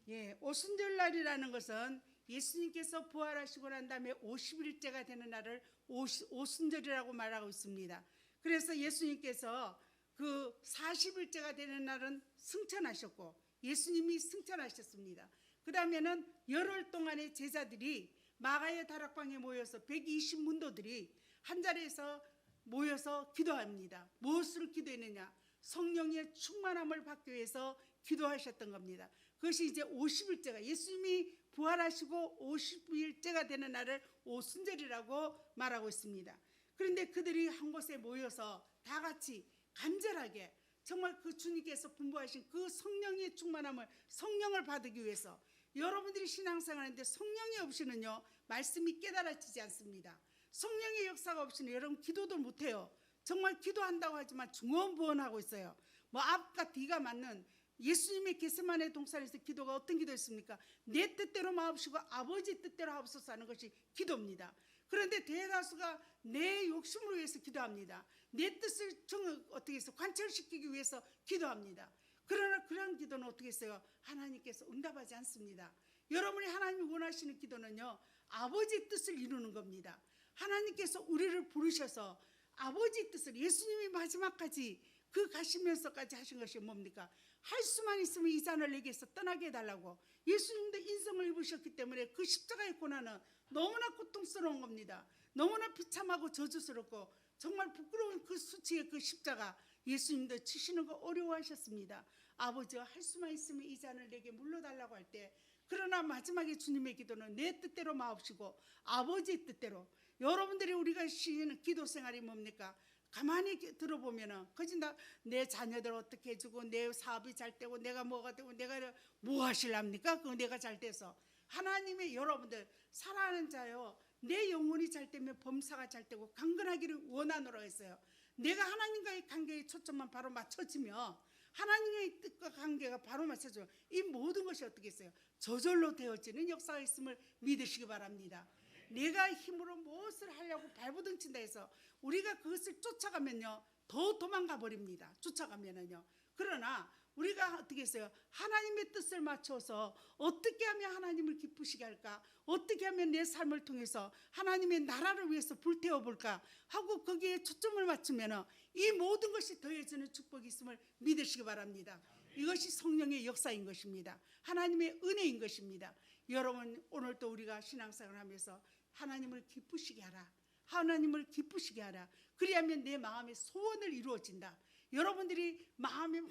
예, 오순절날이라는 것은 예수님께서 부활하시고 난 다음에 50일째가 되는 날을 오순절이라고 말하고 있습니다. 그래서 예수님께서 그 40일째가 되는 날은 승천하셨고 예수님이 승천하셨습니다. 그 다음에는 열흘 동안의 제자들이 마가의 다락방에 모여서 120문도들이 한 자리에서 모여서 기도합니다. 무엇을 기도했느냐? 성령의 충만함을 받기 위해서 기도하셨던 겁니다. 그것이 이제 50일째가 예수님이 부활하시고 50일째가 되는 날을 오순절이라고 말하고 있습니다. 그런데 그들이 한 곳에 모여서 다 같이 간절하게 정말 그 주님께서 분부하신 그 성령의 충만함을 성령을 받기 위해서 여러분들이 신앙생활하는데 성령이 없이는요 말씀이 깨달아지지 않습니다. 성령의 역사가 없이는 여러분 기도도 못해요. 정말 기도한다고 하지만 중언부언하고 있어요. 뭐 앞과 뒤가 맞는 예수님의 겟세마네 동산에서 기도가 어떤 기도였습니까? 내 뜻대로 마옵시고 아버지 뜻대로 하옵소서 하는 것이 기도입니다. 그런데 대다수가 내 욕심을 위해서 기도합니다. 내 뜻을 어떻게 해서 관철시키기 위해서 기도합니다. 그러나 그런 기도는 어떻게 했어요? 하나님께서 응답하지 않습니다. 여러분이 하나님이 원하시는 기도는요 아버지 뜻을 이루는 겁니다. 하나님께서 우리를 부르셔서 아버지 뜻을 예수님이 마지막까지 그 가시면서까지 하신 것이 뭡니까? 할 수만 있으면 이 잔을 내게서 떠나게 해달라고. 예수님도 인성을 입으셨기 때문에 그 십자가의 고난은 너무나 고통스러운 겁니다. 너무나 비참하고 저주스럽고 정말 부끄러운 그 수치의 그 십자가 예수님도 치시는 거 어려워하셨습니다. 아버지가 할 수만 있으면 이 잔을 내게 물러달라고 할 때 그러나 마지막에 주님의 기도는 내 뜻대로 마옵시고 아버지의 뜻대로. 여러분들이 우리가 쉬는 기도 생활이 뭡니까? 가만히 들어보면은 거진다 내 자녀들 어떻게 해주고 내 사업이 잘 되고 내가 뭐가 되고 내가 뭐 하실랍니까? 그거 내가 잘 돼서 하나님의 여러분들 살아가는 자요 내 영혼이 잘 되면 범사가 잘 되고 강건하기를 원하노라 했어요. 내가 하나님과의 관계에 초점만 바로 맞춰지면 하나님의 뜻과 관계가 바로 맞춰져 이 모든 것이 어떻게 했어요? 저절로 되어지는 역사가 있음을 믿으시기 바랍니다. 내가 힘으로 무엇을 하려고 발부둥친다 해서 우리가 그것을 쫓아가면요 더 도망가 버립니다. 쫓아가면은요. 그러나 우리가 어떻게 했어요? 하나님의 뜻을 맞춰서 어떻게 하면 하나님을 기쁘시게 할까? 어떻게 하면 내 삶을 통해서 하나님의 나라를 위해서 불태워 볼까? 하고 거기에 초점을 맞추면 이 모든 것이 더해지는 축복이 있음을 믿으시기 바랍니다. 이것이 성령의 역사인 것입니다. 하나님의 은혜인 것입니다. 여러분 오늘도 우리가 신앙생활을 하면서 하나님을 기쁘시게 하라. 하나님을 기쁘시게 하라. 그리하면 내 마음의 소원을 이루어진다. 여러분들이 마음에 막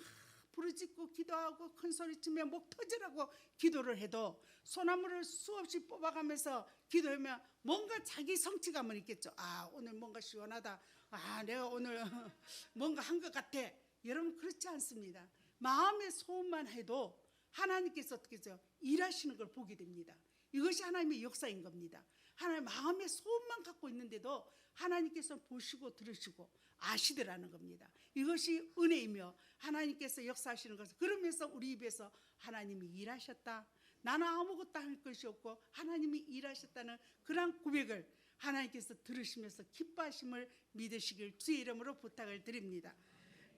부르짖고 기도하고 큰 소리치며 목 터지라고 기도를 해도 소나무를 수없이 뽑아가면서 기도하면 뭔가 자기 성취감은 있겠죠. 아, 오늘 뭔가 시원하다. 아, 내가 오늘 뭔가 한 것 같아. 여러분, 그렇지 않습니다. 마음의 소원만 해도 하나님께서 어떻게 해서 일하시는 걸 보게 됩니다. 이것이 하나님의 역사인 겁니다. 하나님 마음의 소원만 갖고 있는데도 하나님께서 보시고 들으시고 아시더라는 겁니다. 이것이 은혜이며 하나님께서 역사하시는 것을, 그러면서 우리 입에서 하나님이 일하셨다, 나는 아무것도 할 것이 없고 하나님이 일하셨다는 그런 고백을 하나님께서 들으시면서 기뻐하심을 믿으시길 주의 이름으로 부탁을 드립니다.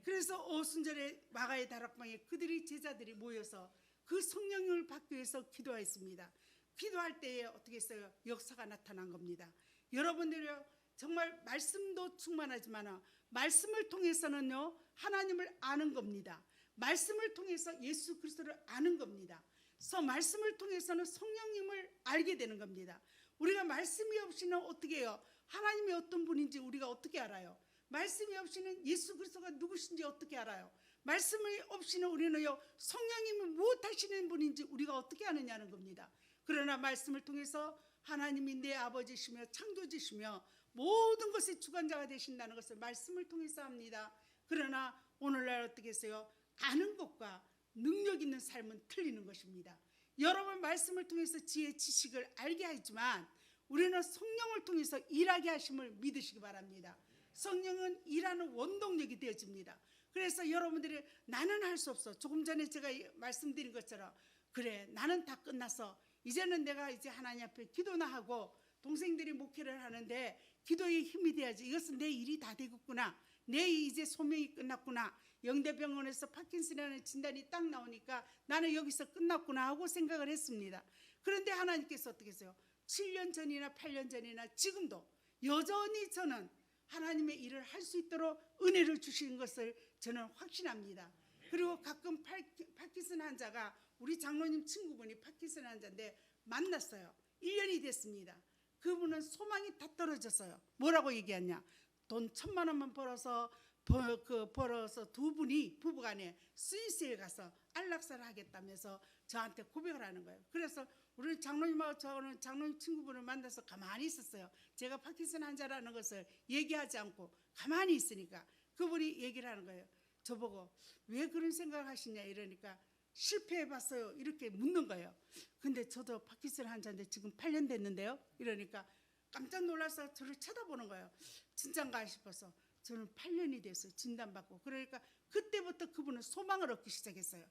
그래서 오순절에 마가의 다락방에 그들이 제자들이 모여서 그 성령을 받기 위해서 기도했습니다. 기도할 때에 어떻게 했어요? 역사가 나타난 겁니다. 여러분들이 정말 말씀도 충만하지만 말씀을 통해서는요 하나님을 아는 겁니다. 말씀을 통해서 예수 그리스도를 아는 겁니다. 그래서 말씀을 통해서는 성령님을 알게 되는 겁니다. 우리가 말씀이 없이는 어떻게 해요? 하나님이 어떤 분인지 우리가 어떻게 알아요? 말씀이 없이는 예수 그리스도가 누구신지 어떻게 알아요? 말씀이 없이는 우리는요 성령님이 무엇 하시는 분인지 우리가 어떻게 아느냐는 겁니다. 그러나 말씀을 통해서 하나님이 내 아버지시며 창조주시며 모든 것의 주관자가 되신다는 것을 말씀을 통해서 합니다. 그러나 오늘날 어떻게 했어요? 아는 것과 능력 있는 삶은 틀리는 것입니다. 여러분, 말씀을 통해서 지혜 지식을 알게 하지만 우리는 성령을 통해서 일하게 하심을 믿으시기 바랍니다. 성령은 일하는 원동력이 되어집니다. 그래서 여러분들이 나는 할 수 없어, 조금 전에 제가 말씀드린 것처럼 그래 나는 다 끝났어, 이제는 내가 이제 하나님 앞에 기도나 하고 동생들이 목회를 하는데 기도의 힘이 돼야지, 이것은 내 일이 다 되겠구나, 내 이제 소명이 끝났구나, 영대병원에서 파킨슨이라는 진단이 딱 나오니까 나는 여기서 끝났구나 하고 생각을 했습니다. 그런데 하나님께서 어떻게 했어요? 7년 전이나 8년 전이나 지금도 여전히 저는 하나님의 일을 할 수 있도록 은혜를 주시는 것을 저는 확신합니다. 그리고 가끔 파킨슨 환자가, 우리 장로님 친구분이 파킨슨 환자인데 만났어요. 1년이 됐습니다. 그분은 소망이 다 떨어졌어요. 뭐라고 얘기하냐? 돈 1,000만 원만 벌어서 두 분이 부부간에 스위스에 가서 안락사를 하겠다면서 저한테 고백을 하는 거예요. 그래서 우리 장로님하고 저는 장로님 친구분을 만나서 가만히 있었어요. 제가 파킨슨 환자라는 것을 얘기하지 않고 가만히 있으니까 그분이 얘기를 하는 거예요. 저보고 왜 그런 생각을 하시냐 이러니까 실패해봤어요 이렇게 묻는 거예요. 근데 저도 파킨슨 환자인데 지금 8년 됐는데요 이러니까 깜짝 놀라서 저를 쳐다보는 거예요. 진짠가 싶어서. 저는 8년이 됐어요, 진단받고. 그러니까 그때부터 그분은 소망을 얻기 시작했어요.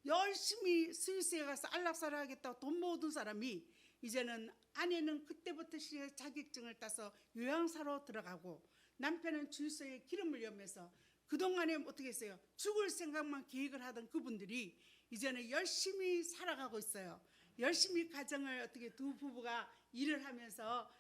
열심히 스위스에 가서 안락사를 하겠다고 돈 모으던 사람이 이제는, 아내는 그때부터 자격증을 따서 요양사로 들어가고, 남편은 주유소에 기름을 여면서 그동안에 어떻게 했어요? 죽을 생각만 계획을 하던 그분들이 이제는 열심히 살아가고 있어요. 열심히 가정을 어떻게 두 부부가 일을 하면서.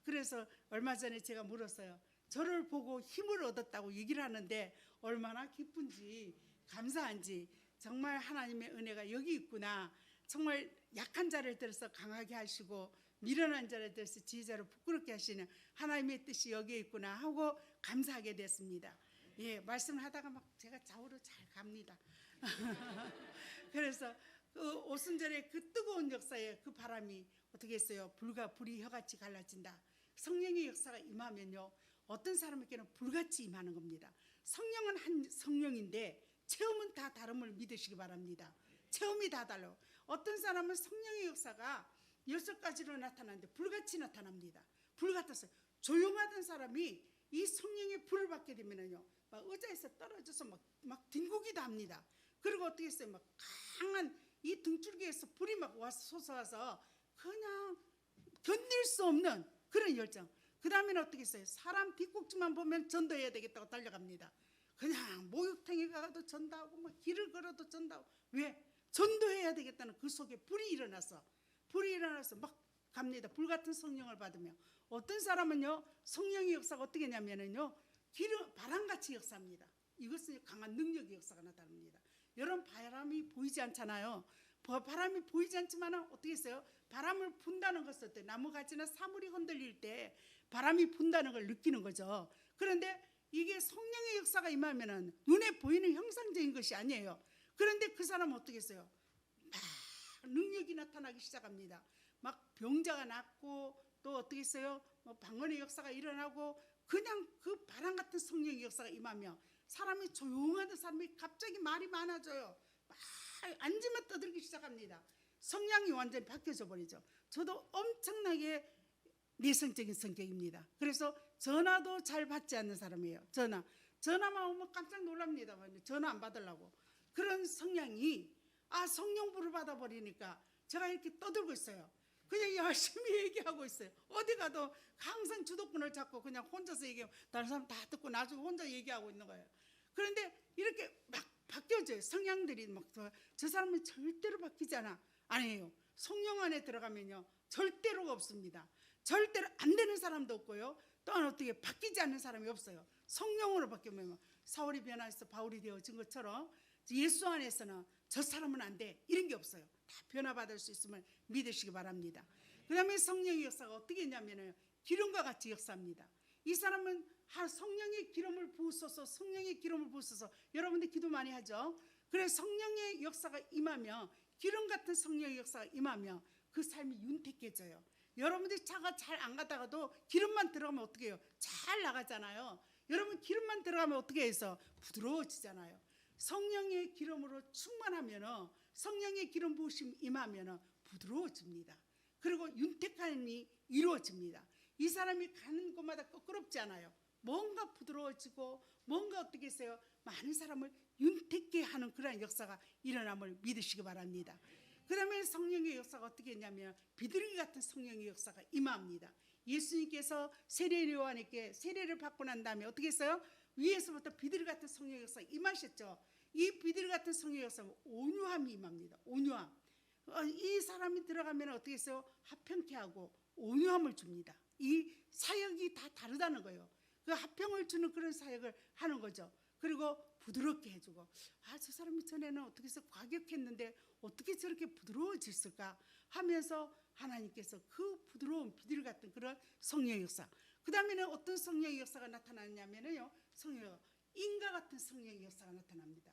그래서 얼마 전에 제가 물었어요. 저를 보고 힘을 얻었다고 얘기를 하는데 얼마나 기쁜지 감사한지, 정말 하나님의 은혜가 여기 있구나, 정말 약한 자를 들어서 강하게 하시고 미련한 자를 들어서 지혜자로 부끄럽게 하시는 하나님의 뜻이 여기에 있구나 하고 감사하게 됐습니다. 예, 말씀을 하다가 막 제가 좌우로 잘 갑니다. 그래서 그 오순절에 그 뜨거운 역사에 그 바람이 어떻게 했어요? 불과 불이 혀같이 갈라진다. 성령의 역사가 임하면요 어떤 사람에게는 불같이 임하는 겁니다. 성령은 한 성령인데 체험은 다 다름을 믿으시기 바랍니다. 체험이 다 달라요. 어떤 사람은 성령의 역사가 6가지로 나타나는데 불같이 나타납니다. 불 같았어요. 조용하던 사람이 이 성령의 불을 받게 되면요 막 의자에서 떨어져서 막 뒹구기도 합니다. 그리고 어떻게 했어요? 막 강한 이 등줄기에서 불이 막 와서 솟아와서 그냥 견딜 수 없는 그런 열정. 그 다음에는 어떻게 했어요? 사람 뒷꼭지만 보면 전도해야 되겠다고 달려갑니다. 그냥 목욕탕에 가도 전도하고 막 길을 걸어도 전도하고. 왜? 전도해야 되겠다는 그 속에 불이 일어나서 막 갑니다. 불같은 성령을 받으며. 어떤 사람은요 성령의 역사가 어떻게 냐면은요 바람같이 역사합니다. 이것은 강한 능력의 역사가 나타납니다. 여러분, 바람이 보이지 않잖아요. 바람이 보이지 않지만 어떻게 했어요? 바람을 분다는 것을 어때요? 나무가지나 사물이 흔들릴 때 바람이 분다는 걸 느끼는 거죠. 그런데 이게 성령의 역사가 임하면은 눈에 보이는 형상적인 것이 아니에요. 그런데 그 사람은 어떻게 했어요? 막 능력이 나타나기 시작합니다. 막 병자가 낫고 또 어떻게 했어요? 뭐 방언의 역사가 일어나고 그냥 그 바람 같은 성령의 역사가 임하며 사람이 조용하던 사람이 갑자기 말이 많아져요. 막 앉으면 떠들기 시작합니다. 성향이 완전히 바뀌어져 버리죠. 저도 엄청나게 내성적인 성격입니다. 그래서 전화도 잘 받지 않는 사람이에요. 전화만 오면 깜짝 놀랍니다. 전화 안 받으려고. 그런 성향이 성령불을 받아버리니까 제가 이렇게 떠들고 있어요. 그냥 열심히 얘기하고 있어요. 어디 가도 항상 주도권을 잡고 그냥 혼자서 얘기하고 다른 사람 다 듣고 나중에 혼자 얘기하고 있는 거예요. 그런데 이렇게 막 바뀌어져요. 성향들이 막 저 사람은 절대로 바뀌지 아니에요. 성령 안에 들어가면요 절대로가 없습니다. 절대로 안 되는 사람도 없고요. 또한 어떻게 바뀌지 않는 사람이 없어요. 성령으로 바뀌면 사울이 변화해서 바울이 되어진 것처럼 예수 안에서는 저 사람은 안 돼 이런 게 없어요. 다 변화받을 수 있음을 믿으시기 바랍니다. 그 다음에 성령의 역사가 어떻게 했냐면 기름과 같이 역사합니다. 이 사람은 성령의 기름을 부으소서, 성령의 기름을 부으소서. 여러분들 기도 많이 하죠. 그래서 성령의 역사가 임하며 기름 같은 성령의 역사가 임하며 그 삶이 윤택해져요. 여러분들이 차가 잘 안 가다가도 기름만 들어가면 어떻게 해요? 잘 나가잖아요. 여러분 기름만 들어가면 어떻게 해서 부드러워지잖아요. 성령의 기름으로 충만하면 성령의 기름 부으심 임하면 부드러워집니다. 그리고 윤택함이 이루어집니다. 이 사람이 가는 곳마다 껄끄럽지 않아요. 뭔가 부드러워지고 뭔가 어떻게 했어요? 많은 사람을 윤택게 하는 그런 역사가 일어남을 믿으시기 바랍니다. 그 다음에 성령의 역사가 어떻게 했냐면 비둘기 같은 성령의 역사가 임합니다. 예수님께서 세례 요한에게 세례를 받고 난 다음에 어떻게 했어요? 위에서부터 비둘기 같은 성령의 역사가 임하셨죠. 이 비둘기 같은 성령의 역사는 온유함이 임합니다. 온유함. 이 사람이 들어가면 어떻게 했어요? 화평케 하고 온유함을 줍니다. 이 사역이 다 다르다는 거예요. 그 화평을 주는 그런 사역을 하는 거죠. 그리고 부드럽게 해주고 저 사람이 전에는 어떻게 해서 과격했는데 어떻게 저렇게 부드러워졌을까 하면서 하나님께서 그 부드러운 비둘기 같은 그런 성령의 역사. 그 다음에는 어떤 성령의 역사가 나타나냐면요, 인과 같은 성령의 역사가 나타납니다.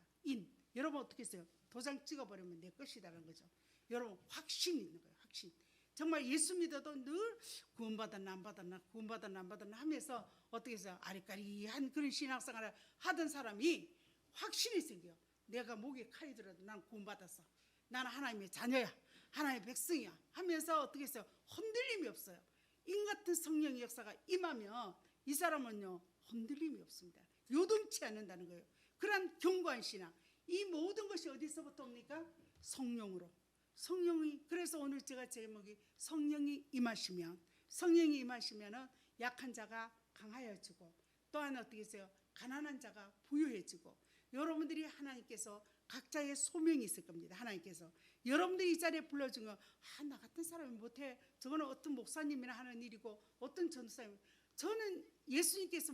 여러분 어떻게 했어요? 도장 찍어버리면 내 것이다라는 거죠. 여러분 확신이 있는 거예요. 확신. 정말 예수 믿어도 늘 구원받았나 안 받았나 구원받았나 안 받았나 하면서 어떻게 해서 아리까리한 그런 신앙생활을 하던 사람이 확신이 생겨요. 내가 목에 칼이 들어도 난 구원받았어. 나는 하나님의 자녀야. 하나님의 백성이야. 하면서 어떻게 했어요? 흔들림이 없어요. 인 같은 성령의 역사가 임하면 이 사람은요 흔들림이 없습니다. 요동치 않는다는 거예요. 그런 견고한 신앙. 이 모든 것이 어디서부터 옵니까? 성령으로. 성령이. 그래서 오늘 제가 제목이 성령이 임하시면, 성령이 임하시면은 약한 자가 강하여지고 또한 어떻게 했어요? 가난한 자가 부유해지고 여러분들이 하나님께서 각자의 소명이 있을 겁니다. 하나님께서 여러분들이 이 자리에 불러준 거 나 같은 사람이 못해. 저거는 어떤 목사님이나 하는 일이고 어떤 전도사님. 저는 예수님께서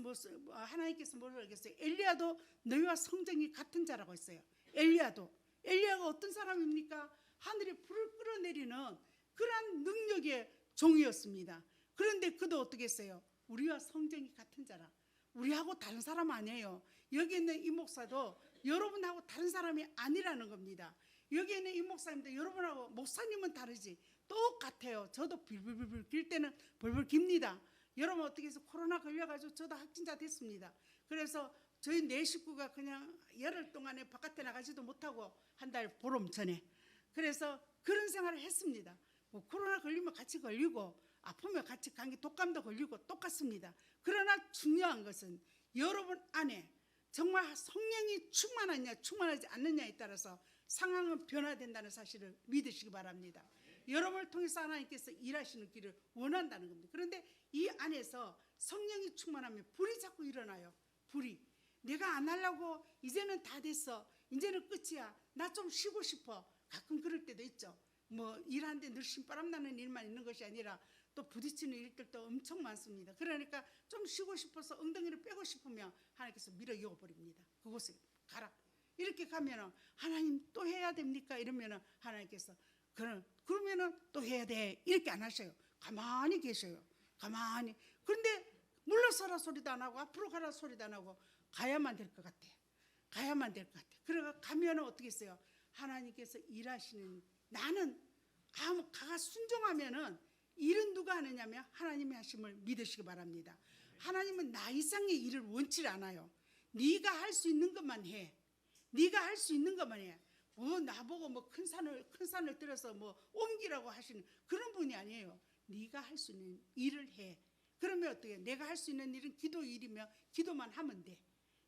하나님께서 뭐라고 하겠어요? 엘리야도 너희와 성정이 같은 자라고 했어요. 엘리야가 어떤 사람입니까? 하늘에 불을 끌어내리는 그런 능력의 종이었습니다. 그런데 그도 어떻게 했어요? 우리와 성정이 같은 자라. 우리하고 다른 사람 아니에요. 여기 있는 이 목사도 여러분하고 다른 사람이 아니라는 겁니다. 여기 있는 이 목사님도 여러분하고 목사님은 다르지 똑같아요. 저도 빌빌빌 길 때는 벌벌 깁니다. 여러분 어떻게 해서 코로나 걸려가지고 저도 확진자 됐습니다. 그래서 저희 네 식구가 그냥 열흘 동안에 바깥에 나가지도 못하고 한 달 보름 전에 그래서 그런 생활을 했습니다. 뭐 코로나 걸리면 같이 걸리고 아프면 같이 감기 독감도 걸리고 똑같습니다. 그러나 중요한 것은 여러분 안에 정말 성령이 충만하냐 충만하지 않느냐에 따라서 상황은 변화된다는 사실을 믿으시기 바랍니다. 여러분을 통해서 하나님께서 일하시는 길을 원한다는 겁니다. 그런데 이 안에서 성령이 충만하면 불이 자꾸 일어나요. 불이. 내가 안 하려고 이제는 다 됐어. 이제는 끝이야. 나 좀 쉬고 싶어. 가끔 그럴 때도 있죠. 뭐 일하는데 늘 신바람 나는 일만 있는 것이 아니라 또 부딪히는 일들도 엄청 많습니다. 그러니까 좀 쉬고 싶어서 엉덩이를 빼고 싶으면 하나님께서 밀어 이어버립니다. 그곳에 가라. 이렇게 가면은 하나님 또 해야 됩니까? 이러면은 하나님께서 그러면은 또 해야 돼. 이렇게 안 하셔요. 가만히 계셔요. 가만히. 그런데 물러서라 소리도 안 하고 앞으로 가라 소리도 안 하고 가야만 될 것 같아. 가야만 될 것 같아요. 그래가 가면 어떻게 했어요? 하나님께서 일하시는, 나는 가가 순종하면은 일은 누가 하느냐면 하나님이 하심을 믿으시기 바랍니다. 하나님은 나 이상의 일을 원치 않아요. 네가 할 수 있는 것만 해. 네가 할 수 있는 것만 해. 뭐 나보고 뭐 큰 산을 들어서 뭐 옮기라고 하시는 그런 분이 아니에요. 네가 할 수 있는 일을 해. 그러면 어떻게? 내가 할 수 있는 일은 기도 일이면 기도만 하면 돼.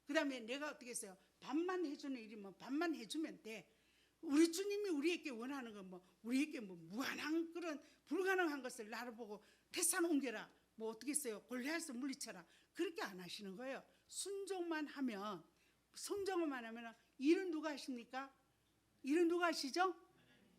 그 다음에 내가 어떻게 했어요? 밥만 해주는 일이면 밥만 해주면 돼. 우리 주님이 우리에게 원하는 건 뭐 우리에게 뭐 무한한 그런 불가능한 것을 나를 보고 태산 옮겨라, 뭐 어떻게 했어요? 골리앗을 물리쳐라, 그렇게 안 하시는 거예요. 순종만 하면 일은 누가 하십니까? 일은 누가 하시죠?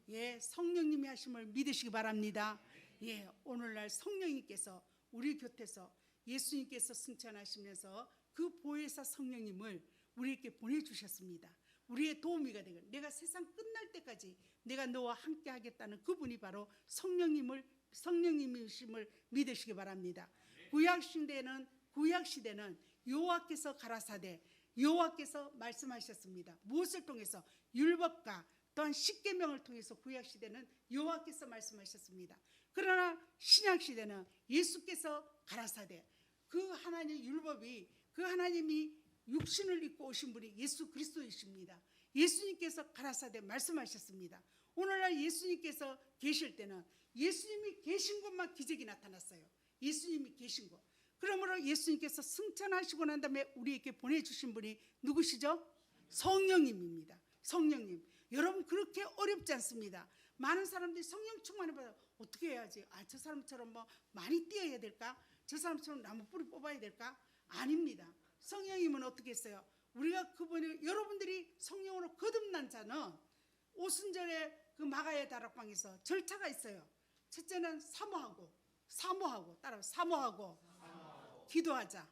예, 성령님이 하심을 믿으시기 바랍니다. 예, 오늘날 성령님께서 우리 곁에서 예수님께서 승천하시면서 그 보혜사 성령님을 우리에게 보내주셨습니다. 우리의 도우미가 되고 내가 세상 끝날 때까지 내가 너와 함께 하겠다는 그분이 바로 성령님이심을 믿으시기 바랍니다. 구약시대는 여호와께서 가라사대, 여호와께서 말씀하셨습니다. 무엇을 통해서? 율법과 또한 십계명을 통해서 구약시대는 여호와께서 말씀하셨습니다. 그러나 신약시대는 예수께서 가라사대, 그 하나님 율법이, 그 하나님이 육신을 입고 오신 분이 예수 그리스도이십니다. 예수님께서 가라사대 말씀하셨습니다. 오늘날 예수님께서 계실 때는 예수님이 계신 곳만 기적이 나타났어요. 예수님이 계신 곳. 그러므로 예수님께서 승천하시고 난 다음에 우리에게 보내주신 분이 누구시죠? 성령님입니다. 성령님. 여러분, 그렇게 어렵지 않습니다. 많은 사람들이 성령 충만을 받아 어떻게 해야지? 저 사람처럼 뭐 많이 뛰어야 될까? 저 사람처럼 나무 뿌리 뽑아야 될까? 아닙니다. 성령님은 어떻게 했어요? 우리가 여러분들이 성령으로 거듭난 자는 오순절에 그 마가의 다락방에서 절차가 있어요. 첫째는 사모하고 따라 사모하고 기도하자.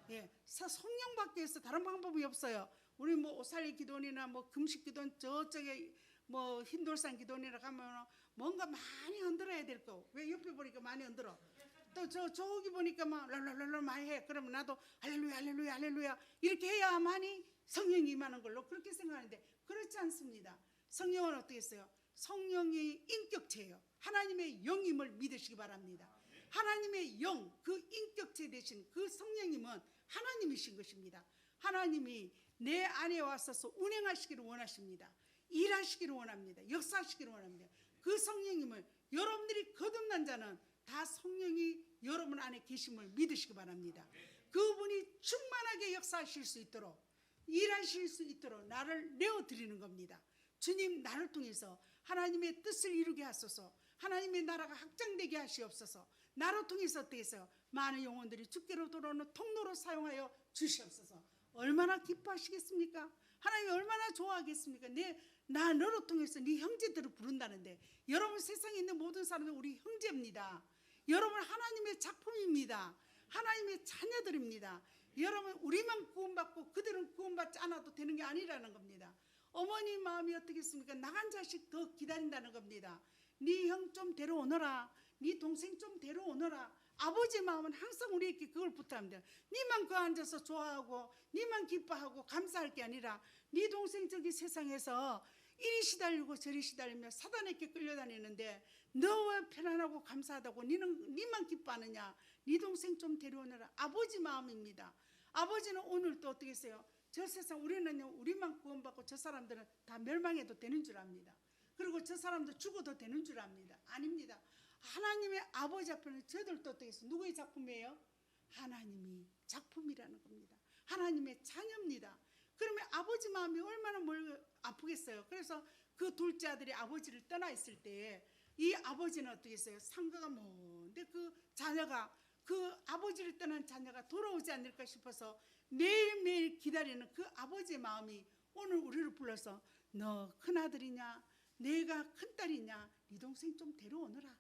예, 성령 받기 위해서 다른 방법이 없어요. 우리 뭐 오살리 기도원이나 뭐 금식 기도원, 저쪽에 뭐 흰돌산 기도원이라 가면 뭔가 많이 흔들어야 될 거. 왜 옆에 보니까 많이 흔들어? 또 저기 보니까 막 랄랄랄랄 많이 해. 그러면 나도 할렐루야 할렐루야 할렐루야 이렇게 해야만이 성령이 임하는 걸로 그렇게 생각하는데 그렇지 않습니다. 성령은 어떻게 했어요? 성령이 인격체예요. 하나님의 영임을 믿으시기 바랍니다. 하나님의 영, 그 인격체 되신 그 성령님은 하나님이신 것입니다. 하나님이 내 안에 와서 운행하시기를 원하십니다. 일하시기를 원합니다. 역사하시기를 원합니다. 그 성령님을, 여러분들이 거듭난 자는 다 성령이 여러분 안에 계심을 믿으시기 바랍니다. 그분이 충만하게 역사하실 수 있도록, 일하실 수 있도록 나를 내어드리는 겁니다. 주님, 나를 통해서 하나님의 뜻을 이루게 하소서. 하나님의 나라가 확장되게 하시옵소서. 나를 통해서 어떻게 해서 많은 영혼들이 주께로 돌아오는 통로로 사용하여 주시옵소서. 얼마나 기뻐하시겠습니까? 하나님이 얼마나 좋아하겠습니까? 나 너로 통해서 네 형제들을 부른다는데, 여러분 세상에 있는 모든 사람들 우리 형제입니다. 여러분 하나님의 작품입니다. 하나님의 자녀들입니다. 여러분 우리만 구원받고 그들은 구원받지 않아도 되는 게 아니라는 겁니다. 어머니 마음이 어떻겠습니까? 나간 자식 더 기다린다는 겁니다. 네 형 좀 데려오너라. 네 동생 좀 데려오너라. 아버지 마음은 항상 우리에게 그걸 부탁합니다. 네만 그 앉아서 좋아하고 네만 기뻐하고 감사할 게 아니라 네 동생 저기 세상에서 이리 시달리고 저리 시달리며 사단에게 끌려다니는데 너 왜 편안하고 감사하다고 네만 기뻐하느냐. 네 동생 좀 데려오너라. 아버지 마음입니다. 아버지는 오늘 또 어떻게 했어요? 저 세상 우리는요, 우리만 구원받고 저 사람들은 다 멸망해도 되는 줄 압니다. 그리고 저 사람도 죽어도 되는 줄 압니다. 아닙니다. 하나님의 아버지 앞에는 저들도 어떻게 했어요? 누구의 작품이에요? 하나님이 작품이라는 겁니다. 하나님의 자녀입니다. 그러면 아버지 마음이 얼마나 아프겠어요. 그래서 그 둘째 아들이 아버지를 떠나 있을 때 이 아버지는 어떻게 했어요? 상가가 먼데 그 자녀가, 그 아버지를 떠난 자녀가 돌아오지 않을까 싶어서 매일매일 기다리는 그 아버지의 마음이 오늘 우리를 불러서 너 큰아들이냐? 내가 큰딸이냐? 네 동생 좀 데려오너라.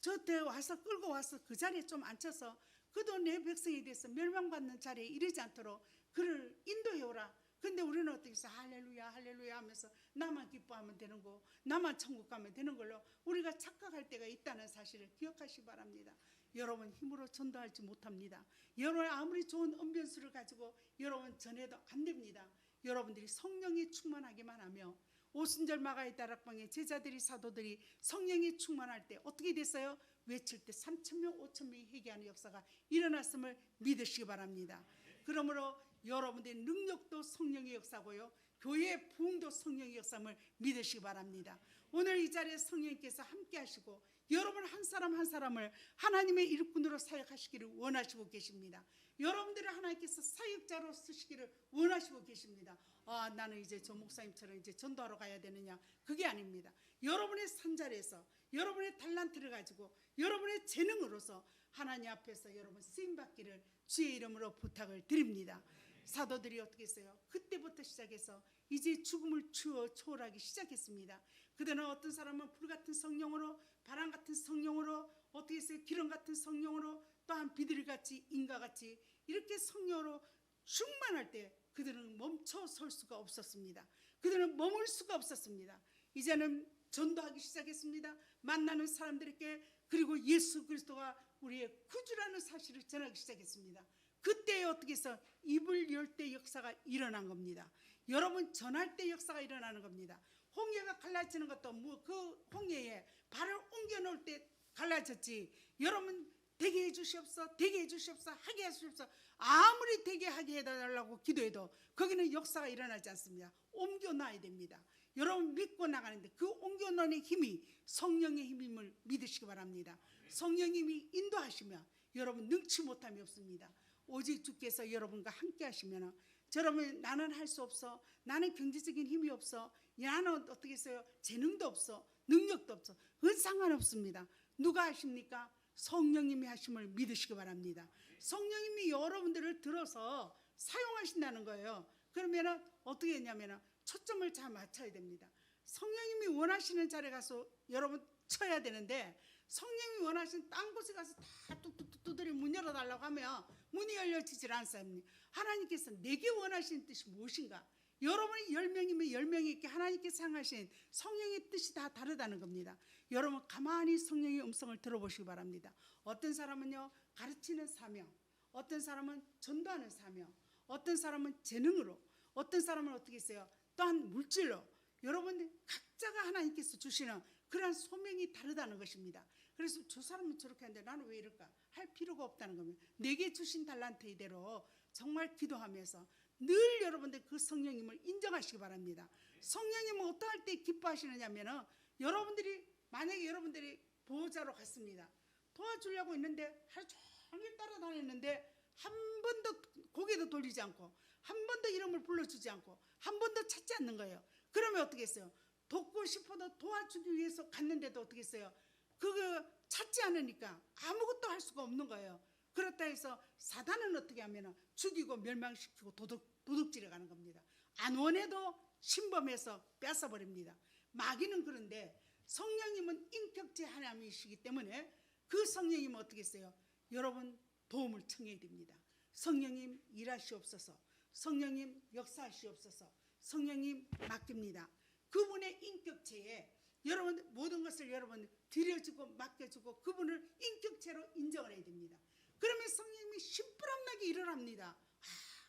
저때 와서 끌고 와서 그 자리에 좀 앉혀서 그도 내 백성이 돼서 멸망받는 자리에 이르지 않도록 그를 인도해오라. 근데 우리는 어떻게 해서 할렐루야 할렐루야 하면서 나만 기뻐하면 되는 거, 나만 천국 가면 되는 걸로 우리가 착각할 때가 있다는 사실을 기억하시기 바랍니다. 여러분 힘으로 전도하지 못합니다. 여러분 아무리 좋은 언변수를 가지고 여러분 전해도 안 됩니다. 여러분들이 성령이 충만하기만 하며 오순절 마가의 다락방에 제자들이 사도들이 성령이 충만할 때 어떻게 됐어요? 외칠 때 3,000명 5,000명이 회개하는 역사가 일어났음을 믿으시기 바랍니다. 그러므로 여러분들의 능력도 성령의 역사고요, 교회의 부흥도 성령의 역사를 믿으시기 바랍니다. 오늘 이 자리에 성령님께서 함께 하시고 여러분 한 사람 한 사람을 하나님의 일꾼으로 사역하시기를 원하시고 계십니다. 여러분들을 하나님께서 사역자로 쓰시기를 원하시고 계십니다. 나는 이제 저 목사님처럼 이제 전도하러 가야 되느냐, 그게 아닙니다. 여러분의 산자리에서 여러분의 달란트를 가지고 여러분의 재능으로서 하나님 앞에서 여러분 쓰임받기를 주의 이름으로 부탁을 드립니다. 사도들이 어떻게 했어요? 그때부터 시작해서 이제 죽음을 초월하기 시작했습니다. 그들은 어떤 사람은 불같은 성령으로, 바람 같은 성령으로, 어떻게 했어요? 기름 같은 성령으로, 또한 비둘기같이 인과같이 이렇게 성령으로 충만할 때 그들은 멈춰 설 수가 없었습니다. 그들은 머물 수가 없었습니다. 이제는 전도하기 시작했습니다. 만나는 사람들에게, 그리고 예수 그리스도가 우리의 구주라는 사실을 전하기 시작했습니다. 그때 어떻게 해서 입을 열 때 역사가 일어난 겁니다. 여러분 전할 때 역사가 일어나는 겁니다. 홍해가 갈라지는 것도 그 홍해에 발을 옮겨 놓을 때 갈라졌지. 여러분 되게 해주시옵소서, 되게 해주시옵소서, 하게 해주시옵소서, 아무리 되게 하게 해달라고 기도해도 거기는 역사가 일어나지 않습니다. 옮겨 놔야 됩니다. 여러분 믿고 나가는데 그 옮겨 놓는 힘이 성령의 힘임을 믿으시기 바랍니다. 성령님이 인도하시면 여러분 능치 못함이 없습니다. 오직 주께서 여러분과 함께 하시면, 여러분 나는 할 수 없어, 나는 경제적인 힘이 없어, 나는 어떻게 했어요? 재능도 없어, 능력도 없어, 그건 상관없습니다. 누가 하십니까? 성령님이 하심을 믿으시기 바랍니다. 성령님이 여러분들을 들어서 사용하신다는 거예요. 그러면 어떻게 했냐면 초점을 잘 맞춰야 됩니다. 성령님이 원하시는 자리에 가서 여러분 쳐야 되는데, 성령님이 원하시는 딴 곳에 가서 다 뚝뚝뚝 두드려 문 열어달라고 하면 문이 열려지질 않습니다. 하나님께서 내게 원하시는 뜻이 무엇인가? 여러분이 10명이면 10명에게 하나님께서 향하신 성령의 뜻이 다 다르다는 겁니다. 여러분 가만히 성령의 음성을 들어보시기 바랍니다. 어떤 사람은요 가르치는 사명, 어떤 사람은 전도하는 사명, 어떤 사람은 재능으로, 어떤 사람은 어떻게 했어요? 또한 물질로. 여러분 각자가 하나님께서 주시는 그러한 소명이 다르다는 것입니다. 그래서 저 사람은 저렇게 하는데 나는 왜 이럴까 할 필요가 없다는 겁니다. 내게 주신 달란트 이대로 정말 기도하면서 늘 여러분들 그 성령님을 인정하시기 바랍니다. 성령님은 어떠할 때 기뻐하시느냐면은, 여러분들이 만약에 여러분들이 보호자로 갔습니다. 도와주려고 했는데 하루 종일 따라다녔는데 한 번도 고개도 돌리지 않고 한 번도 이름을 불러주지 않고 한 번도 찾지 않는 거예요. 그러면 어떻게 했어요? 돕고 싶어도 도와주기 위해서 갔는데도 어떻게 했어요? 그거 찾지 않으니까 아무것도 할 수가 없는 거예요. 그렇다 해서 사단은 어떻게 하면 죽이고 멸망시키고 도둑질해 가는 겁니다. 안 원해도 침범해서 뺏어버립니다. 마귀는 그런데 성령님은 인격체 하나님이시기 때문에 그 성령님은 어떻게 했어요? 여러분 도움을 청해야 됩니다. 성령님 일하시옵소서, 성령님 역사하시옵소서, 성령님 맡깁니다. 그분의 인격체에 여러분 모든 것을 여러분 드려주고 맡겨주고 그분을 인격체로 인정을 해야 됩니다. 그러면 성령님이 심부름나게 일을 합니다.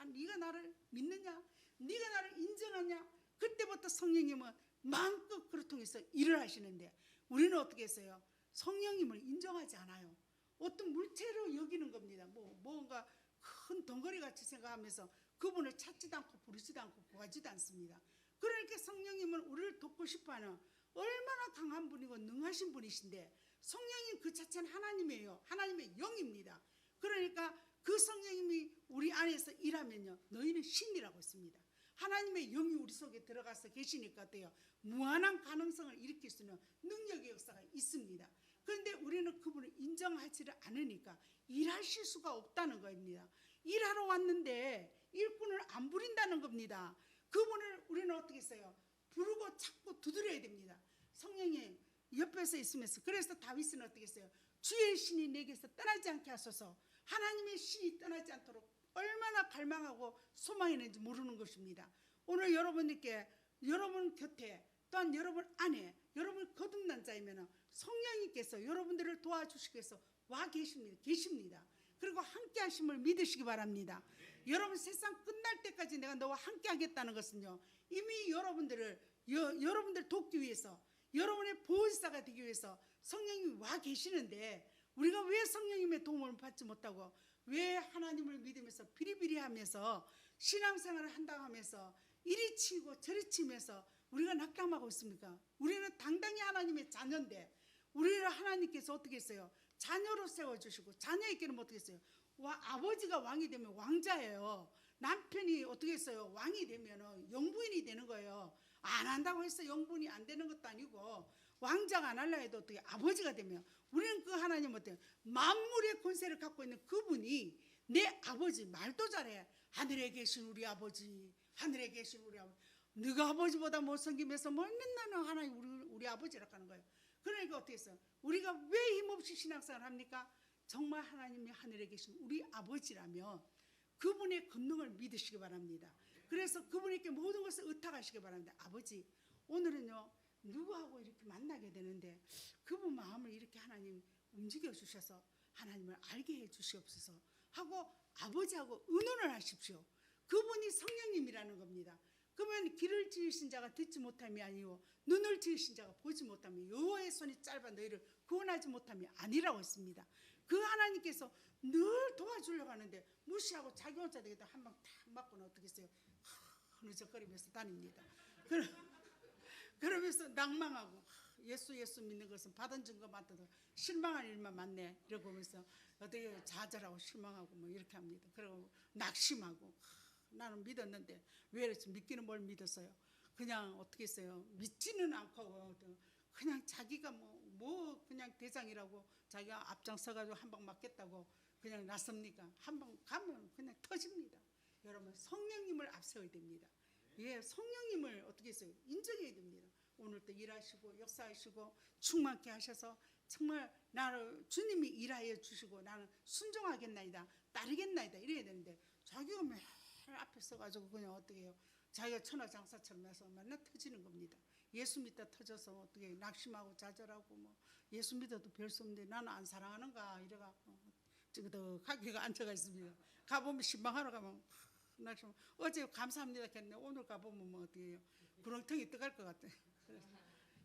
네가 나를 믿느냐? 네가 나를 인정하냐? 그때부터 성령님은 마음껏 그를 통해서 일을 하시는데, 우리는 어떻게 했어요? 성령님을 인정하지 않아요. 어떤 물체로 여기는 겁니다. 뭔가 큰 덩어리같이 생각하면서 그분을 찾지도 않고 부르지도 않고 구하지도 않습니다. 그러니까 성령님은 우리를 돕고 싶어하는 얼마나 강한 분이고 능하신 분이신데, 성령님 그 자체는 하나님이에요. 하나님의 영입니다. 그러니까 그 성령님이 우리 안에서 일하면요, 너희는 신이라고 했습니다. 하나님의 영이 우리 속에 들어가서 계시니까 어때요? 무한한 가능성을 일으킬 수 있는 능력의 역사가 있습니다. 그런데 우리는 그분을 인정하지를 않으니까 일하실 수가 없다는 겁니다. 일하러 왔는데 일꾼을 안 부린다는 겁니다. 그분을 우리는 어떻게 했어요? 부르고 찾고 두드려야 됩니다. 성령이 옆에서 있으면서. 그래서 다윗은 어떻게 했어요? 주의 신이 내게서 떠나지 않게 하소서. 하나님의 신이 떠나지 않도록 얼마나 갈망하고 소망했는지 모르는 것입니다. 오늘 여러분께, 여러분 곁에, 또한 여러분 안에, 여러분 거듭난 자이면 성령님께서 여러분들을 도와주시기 위해서 와 계십니다. 그리고 함께 하심을 믿으시기 바랍니다. 여러분 세상 끝날 때까지 내가 너와 함께 하겠다는 것은요, 이미 여러분들 돕기 위해서, 여러분의 보호자가 되기 위해서 성령님이 와 계시는데, 우리가 왜 성령님의 도움을 받지 못하고 왜 하나님을 믿으면서 비리비리하면서 신앙생활을 한다고 하면서 이리 치고 저리 치면서 우리가 낙담하고 있습니까? 우리는 당당히 하나님의 자녀인데, 우리를 하나님께서 어떻게 했어요? 자녀로 세워주시고, 자녀에게는 어떻게 했어요? 아버지가 왕이 되면 왕자예요. 남편이 어떻게 했어요? 왕이 되면 영부인이 되는 거예요. 안 한다고 해서 영부인이 안 되는 것도 아니고, 왕자가 안 하려 해도 어떻게 아버지가 되면, 우리는 그 하나님 어때요? 만물의 권세를 갖고 있는 그분이 내 아버지, 말도 잘해. 하늘에 계신 우리 아버지, 하늘에 계신 우리 아버지. 네가 아버지보다 못생기면서 뭐 맨날 하나님 우리 아버지라고 하는 거예요. 그러니까 어떻게 했어요? 우리가 왜 힘없이 신앙생활을 합니까? 정말 하나님이 하늘에 계신 우리 아버지라며 그분의 권능을 믿으시기 바랍니다. 그래서 그분에게 모든 것을 의탁하시기 바랍니다. 아버지, 오늘은요 누구하고 이렇게 만나게 되는데 그분 마음을 이렇게 하나님 움직여 주셔서 하나님을 알게 해 주시옵소서 하고 아버지하고 의논을 하십시오. 그분이 성령님이라는 겁니다. 그러면 귀를 지으신 자가 듣지 못함이 아니요 눈을 지으신 자가 보지 못함이, 여호와의 손이 짧아 너희를 구원하지 못함이 아니라고 했습니다. 그 하나님께서 늘 도와주려고 하는데 무시하고 자기 혼자 되겠다 한 방 탁 맞고는 어떻게 했어요? 흐느적거리면서 다닙니다. 그러면서 낭망하고 예수 믿는 것은 받은 증거만 뜯어 실망할 일만 많네 이러고 하면서 어떻게 좌절하고 실망하고 뭐 이렇게 합니다. 그리고 낙심하고 나는 믿었는데 왜 이렇지? 믿기는 뭘 믿었어요? 그냥 어떻게 했어요? 믿지는 않고 그냥 자기가 뭐 그냥 대장이라고 자기가 앞장서가지고 한 방 맞겠다고 그냥 났습니까? 한 방 가면 그냥 터집니다. 여러분 성령님을 앞세워야 됩니다. 예, 성령님을 어떻게 했어요? 인정해야 됩니다. 오늘도 일하시고 역사하시고 충만케 하셔서 정말 나를 주님이 일하여 주시고 나는 순종하겠나이다, 따르겠나이다 이래야 되는데 자기가 맨 앞에 서가지고 그냥 어떻게 해요? 자기가 천하장사처럼 해서 맨날 터지는 겁니다. 예수 믿다 터져서 어떻게 낙심하고 좌절하고 뭐 예수 믿어도 별 수 없는데 나는 안 사랑하는가 이래갖고 찌그덕하게 앉아가 있습니다. 가보면 신방하러 가면 낙심. 어제 감사합니다 했는데 오늘 가보면 뭐 어떻게 해요? 구렁텅이 떠갈 것 같아요.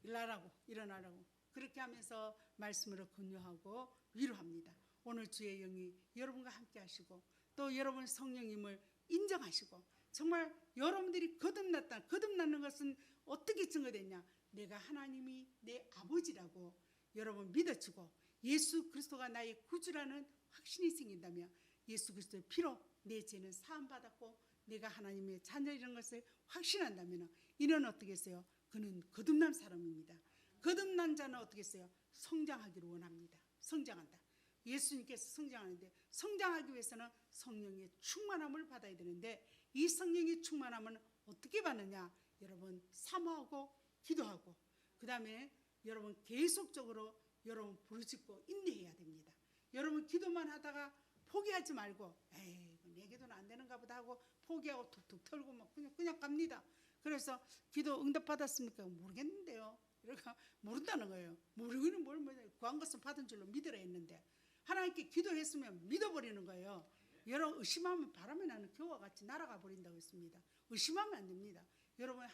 일하라고 일어나라고 그렇게 하면서 말씀으로 권유하고 위로합니다. 오늘 주의 영이 여러분과 함께 하시고 또 여러분 성령님을 인정하시고 정말 여러분들이 거듭났는 것은 어떻게 증거됐냐? 내가 하나님이 내 아버지라고 여러분 믿어주고 예수 그리스도가 나의 구주라는 확신이 생긴다면 예수 그리스도의 피로 내 죄는 사함받았고 내가 하나님의 자녀 이런 것을 확신한다면 이는 어떻게 했어요? 그는 거듭난 사람입니다. 거듭난 자는 어떻게 했어요? 성장하기를 원합니다. 성장한다. 예수님께서 성장하는데 성장하기 위해서는 성령의 충만함을 받아야 되는데 이 성령의 충만함은 어떻게 받느냐? 여러분 사모하고 기도하고 그 다음에 여러분 계속적으로 여러분 부르짖고 인내해야 됩니다. 여러분 기도만 하다가 포기하지 말고 에이 내 기도는 안 되는가 보다 하고 포기하고 툭툭 털고 막 그냥 갑니다. 그래서 기도 응답 받았습니까? 모르겠는데요. 그러니까 모른다는 거예요. 모르기는 뭘 구한 것은 받은 줄로 믿으라 했는데 하나님께 기도했으면 믿어버리는 거예요. 여러분 의심하면 바람에 나는 겨와 같이 날아가 버린다고 했습니다. 의심하면 안 됩니다. 여러분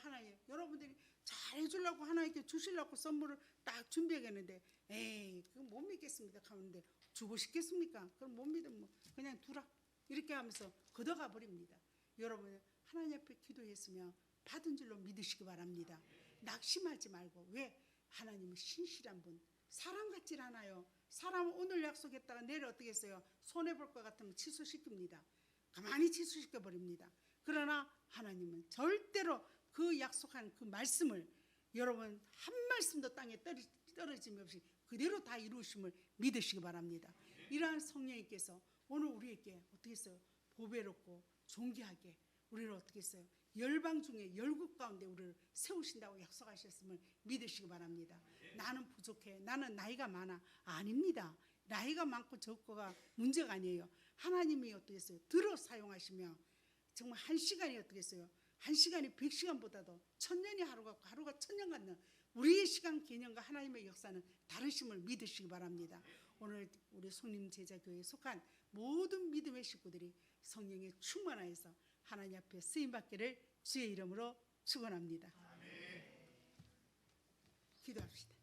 여러분들이 잘 해주려고 하나님께 주시려고 선물을 딱 준비하겠는데 에이 그거 못 믿겠습니다 하는데 주고 싶겠습니까? 그럼 못 믿으면 그냥 두라 이렇게 하면서 걷어가 버립니다. 여러분 하나님 앞에 기도했으면 받은 줄로 믿으시기 바랍니다. 낙심하지 말고 왜? 하나님은 신실한 분 사람 같질 않아요. 사람은 오늘 약속했다가 내일 어떻게 했어요? 손해볼 것 같으면 취소시킵니다. 가만히 취소시켜버립니다. 그러나 하나님은 절대로 그 약속한 그 말씀을 여러분 한 말씀도 땅에 떨어짐이 없이 그대로 다 이루심을 믿으시기 바랍니다. 이러한 성령님께서 오늘 우리에게 어떻게 했어요? 보배롭고 존귀하게 우리를 어떻게 했어요? 열방 중에 열국 가운데 우리를 세우신다고 약속하셨음을 믿으시기 바랍니다. 나는 부족해. 나는 나이가 많아. 아닙니다. 나이가 많고 적고가 문제가 아니에요. 하나님이 어떻게 했어요? 들어 사용하시며 정말 한 시간이 어떻게 했어요? 한 시간이 100시간보다도 천년이 하루가 1000년 같는 우리의 시간 개념과 하나님의 역사는 다르심을 믿으시기 바랍니다. 오늘 우리 성림 제자교회에 속한 모든 믿음의 식구들이 성령에 충만하여서 하나님 앞에 쓰임받기를 주의 이름으로 축원합니다. 기도합시다.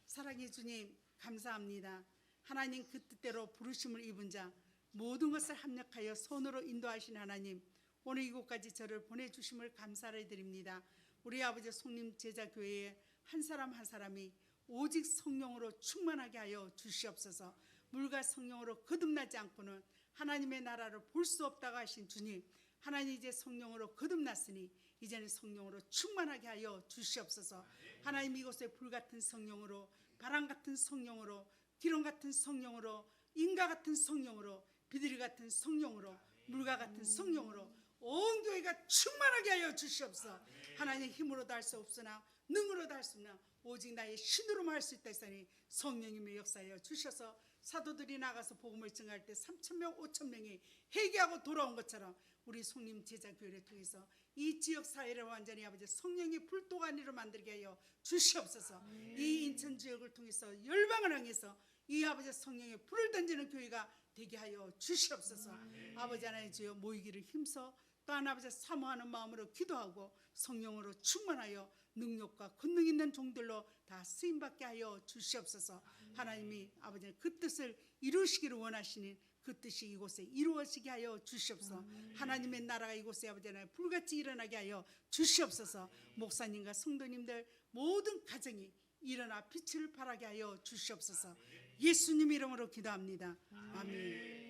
사랑의 주님 감사합니다. 하나님 그 뜻대로 부르심을 입은 자 모든 것을 합력하여 손으로 인도하신 하나님, 오늘 이곳까지 저를 보내주심을 감사를 드립니다. 우리 아버지 성림 제자교회에 한 사람 한 사람이 오직 성령으로 충만하게 하여 주시옵소서. 물과 성령으로 거듭나지 않고는 하나님의 나라를 볼 수 없다고 하신 주님, 하나님 이제 성령으로 거듭났으니 이제는 성령으로 충만하게 하여 주시옵소서. 하나님 이곳에 불같은 성령으로, 바람 같은 성령으로, 기름 같은 성령으로, 인과 같은 성령으로, 비둘기 같은 성령으로, 물과 같은 성령으로 온 교회가 충만하게 하여 주시옵소서. 하나님 힘으로도 할 수 없으나 능으로도 할 수 없나 오직 나의 신으로만 할 수 있다 했으니 성령님의 역사하여 주셔서 사도들이 나가서 복음을 증거할 때 3,000명 5,000명이 회개하고 돌아온 것처럼 우리 성림 제자교회를 통해서 이 지역 사회를 완전히 아버지 성령의 불도가니로 만들게 하여 주시옵소서. 이 인천 지역을 통해서 열방을 향해서 이 아버지 성령의 불을 던지는 교회가 되게 하여 주시옵소서. 아버지 하나님 주여 모이기를 힘써 또한 아버지 사모하는 마음으로 기도하고 성령으로 충만하여 능력과 권능 있는 종들로 다 쓰임받게 하여 주시옵소서. 하나님이 아버지 그 뜻을 이루시기를 원하시는 그 뜻이 이곳에 이루어지게 하여 주시옵소서. 하나님의 나라가 이곳에 아버지 하나님 불같이 일어나게 하여 주시옵소서. 목사님과 성도님들 모든 가정이 일어나 빛을 발하게 하여 주시옵소서. 예수님 이름으로 기도합니다. 아멘.